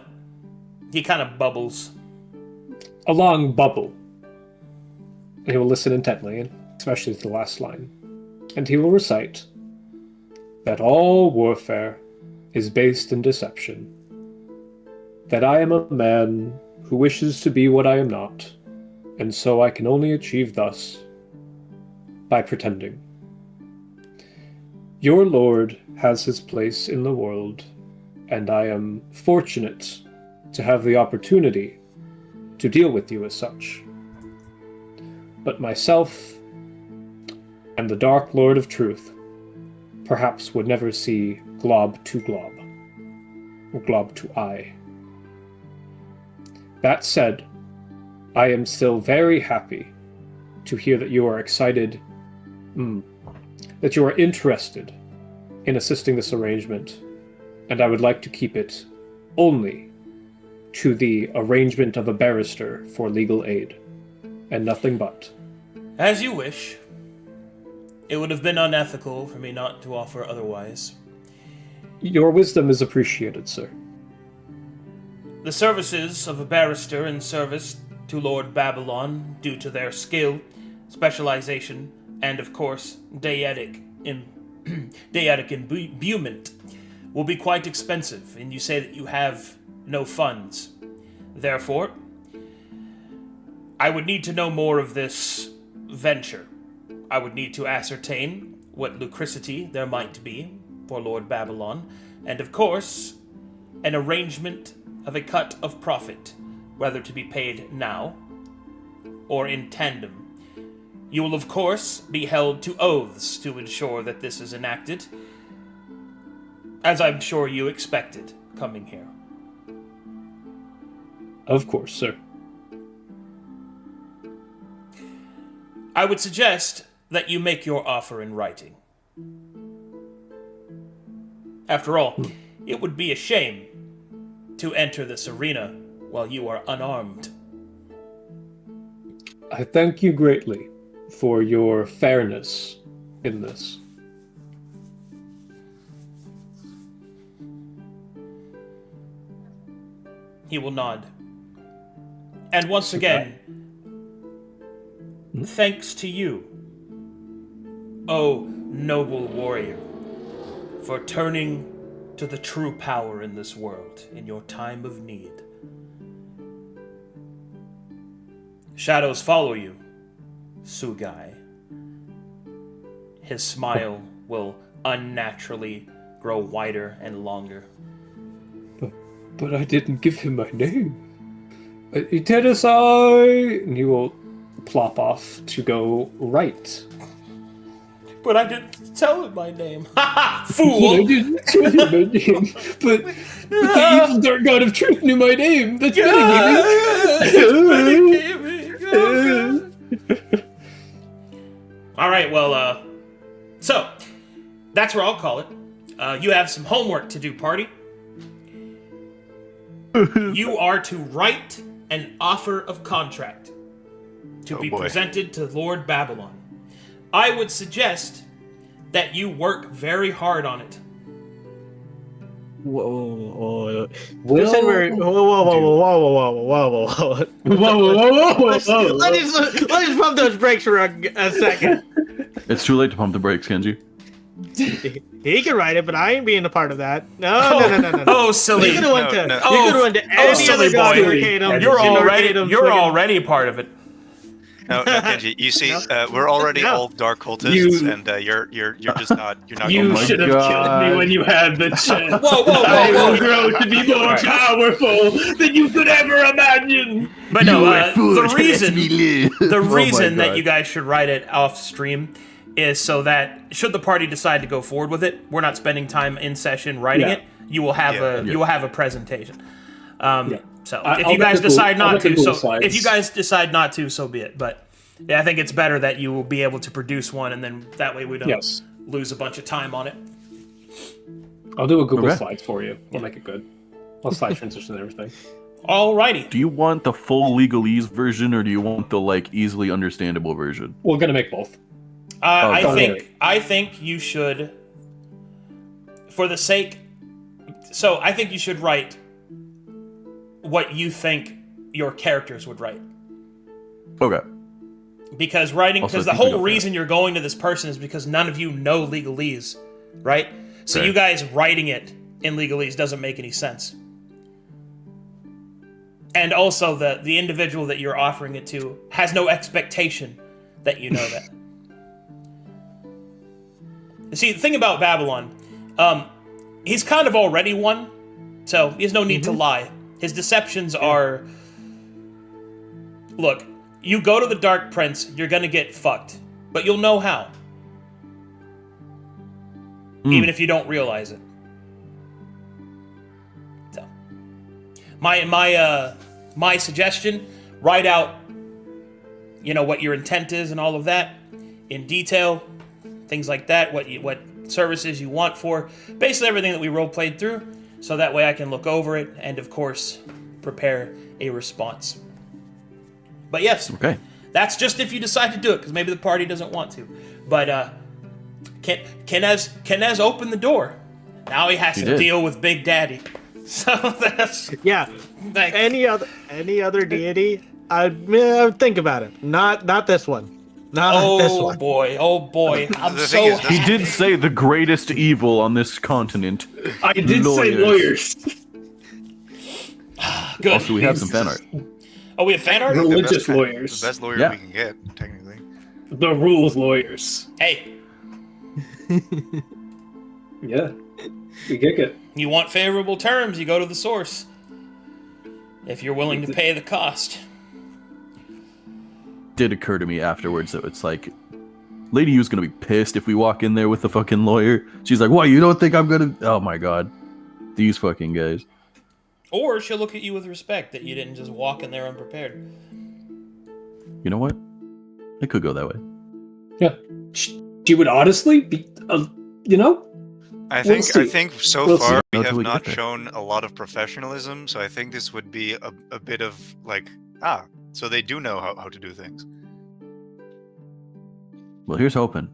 He kind of bubbles.
A long bubble. And he will listen intently, and especially to the last line. And he will recite that all warfare is based in deception. That I am a man who wishes to be what I am not, and so I can only achieve thus by pretending. Your Lord has his place in the world, and I am fortunate to have the opportunity to deal with you as such. But myself and the Dark Lord of Truth perhaps would never see glob to glob, or glob to eye. That said, I am still very happy to hear that you are excited, that you are interested in assisting this arrangement, and I would like to keep it only to the arrangement of a barrister for legal aid, and nothing but.
As you wish. It would have been unethical for me not to offer otherwise.
Your wisdom is appreciated, sir.
The services of a barrister in service to Lord Babylon, due to their skill, specialization, and of course, deity imbuement, will be quite expensive, and you say that you have no funds. Therefore, I would need to know more of this venture. I would need to ascertain what lucricity there might be for Lord Babylon, and of course, an arrangement of a cut of profit, whether to be paid now or in tandem. You will, of course, be held to oaths to ensure that this is enacted, as I'm sure you expected coming here.
Of course, sir.
I would suggest that you make your offer in writing. After all, it would be a shame to enter this arena while you are unarmed.
I thank you greatly for your fairness in this.
He will nod. And once again, thanks to you, O noble warrior, for turning to the true power in this world in your time of need. Shadows follow you, Sugai. His smile will unnaturally grow wider and longer.
But I didn't give him my name. Iterisai! And he will plop off to go right.
But I didn't tell him my name.
I
Fool!
didn't tell him my name, but the evil dark god of truth knew my name. That's
All right, well, so that's where I'll call it. You have some homework to do, party. You are to write an offer of contract to be presented to Lord Babylon. I would suggest that you work very hard on it.
Whoa. You said we're... Whoa. Let's just pump those brakes for a second.
It's too late to pump the brakes, Kenji.
He can write it, but I ain't being a part of that. No.
Oh, silly.
You could have went to,
No.
you could have went to any
silly
other god
boy.
Arcadum.
You're already part of it.
No, Kenji, you see, we're already all dark cultists, and you're just not. You're not.
You
my
should have
God.
killed me when you had the chance.
Whoa.
I will grow to be more powerful than you could ever imagine.
But no, the
Oh my
reason that
God.
you guys should write it off stream is so that should the party decide to go forward with it, we're not spending time in session writing it. You will have you will have a presentation. So if you guys decide not to, if you guys decide not to, so be it. But yeah, I think it's better that you will be able to produce one, and then that way we don't lose a bunch of time on it.
I'll do a Google Slides for you. We'll make it good. I'll slide transition and everything.
Alrighty.
Do you want the full legalese version, or do you want the easily understandable version?
We're gonna make both.
I think you should, for the sake. So I think you should write what you think your characters would write.
Okay.
Because the whole reason you're going to this person is because none of you know legalese, right? So you guys writing it in legalese doesn't make any sense. And also the individual that you're offering it to has no expectation that you know that. See, the thing about Babylon, he's kind of already one, so he has no need to lie. His deceptions are... Look, you go to the Dark Prince, you're gonna get fucked. But you'll know how. Even if you don't realize it. So. My my suggestion, write out, what your intent is and all of that in detail, things like that, what services you want for, basically everything that we role played through, so that way I can look over it and, of course, prepare a response. But yes,
Okay.
that's just if you decide to do it, because maybe the party doesn't want to. But Kenez opened the door. Now he has to
did.
deal with Big Daddy. So that's
Yeah.
like,
Any other deity, I'd think about it. Not this one. Not this
oh
one.
boy, I'm
The
so
thing is,
He did say the greatest evil on this continent.
I did say lawyers.
good.
Also, we have some fan art.
Oh, we have fan art?
Religious
the
lawyers.
best lawyer
Yeah.
we can get, technically.
The rules lawyers.
Hey,
Yeah. We kick it.
you want favorable terms, you go to the source. If you're willing to pay the cost.
Did occur to me afterwards that it's like, Lady U's gonna be pissed if we walk in there with the fucking lawyer. She's like, "What? You don't think I'm gonna?" Oh my god, these fucking guys.
Or she'll look at you with respect that you didn't just walk in there unprepared.
You know what? It could go that way.
Yeah. She would honestly be,
I
We'll
think
see.
so
We'll
far
see.
we
Until
have
we get
not
there.
shown a lot of professionalism, so I think this would be a bit of like, so they do know how to do things.
Well, here's hoping.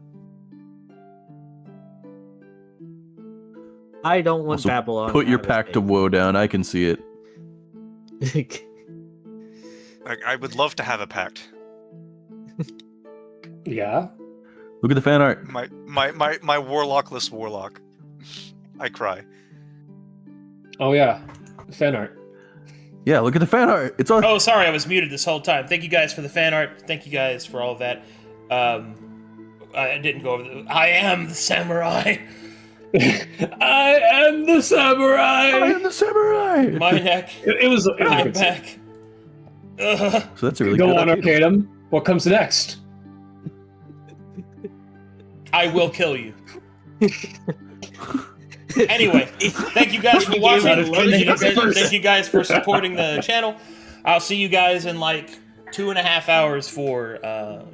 I don't want
Also,
Babylon.
put
to
your
have a
pact of woe down. I can see it.
state.
Like, I would love to have a pact.
yeah.
Look at the fan art.
My warlockless warlock. I cry.
Oh, yeah. Fan art.
Yeah, look at the fan art. It's on.
Oh, sorry, I was muted this whole time. Thank you guys for the fan art. Thank you guys for all of that. I didn't go over I am the samurai.
I am the samurai.
I am the samurai.
My neck,
It was a
my
good
back.
So that's a really
Go
good
on,
idea.
Arcadum. What comes next?
I will kill you. Anyway, thank you guys for watching. Thank you guys for supporting the channel. I'll see you guys in like 2.5 hours for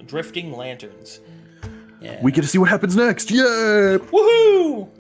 Drifting Lanterns. Yeah.
We get to see what happens next. Yeah.
Woohoo!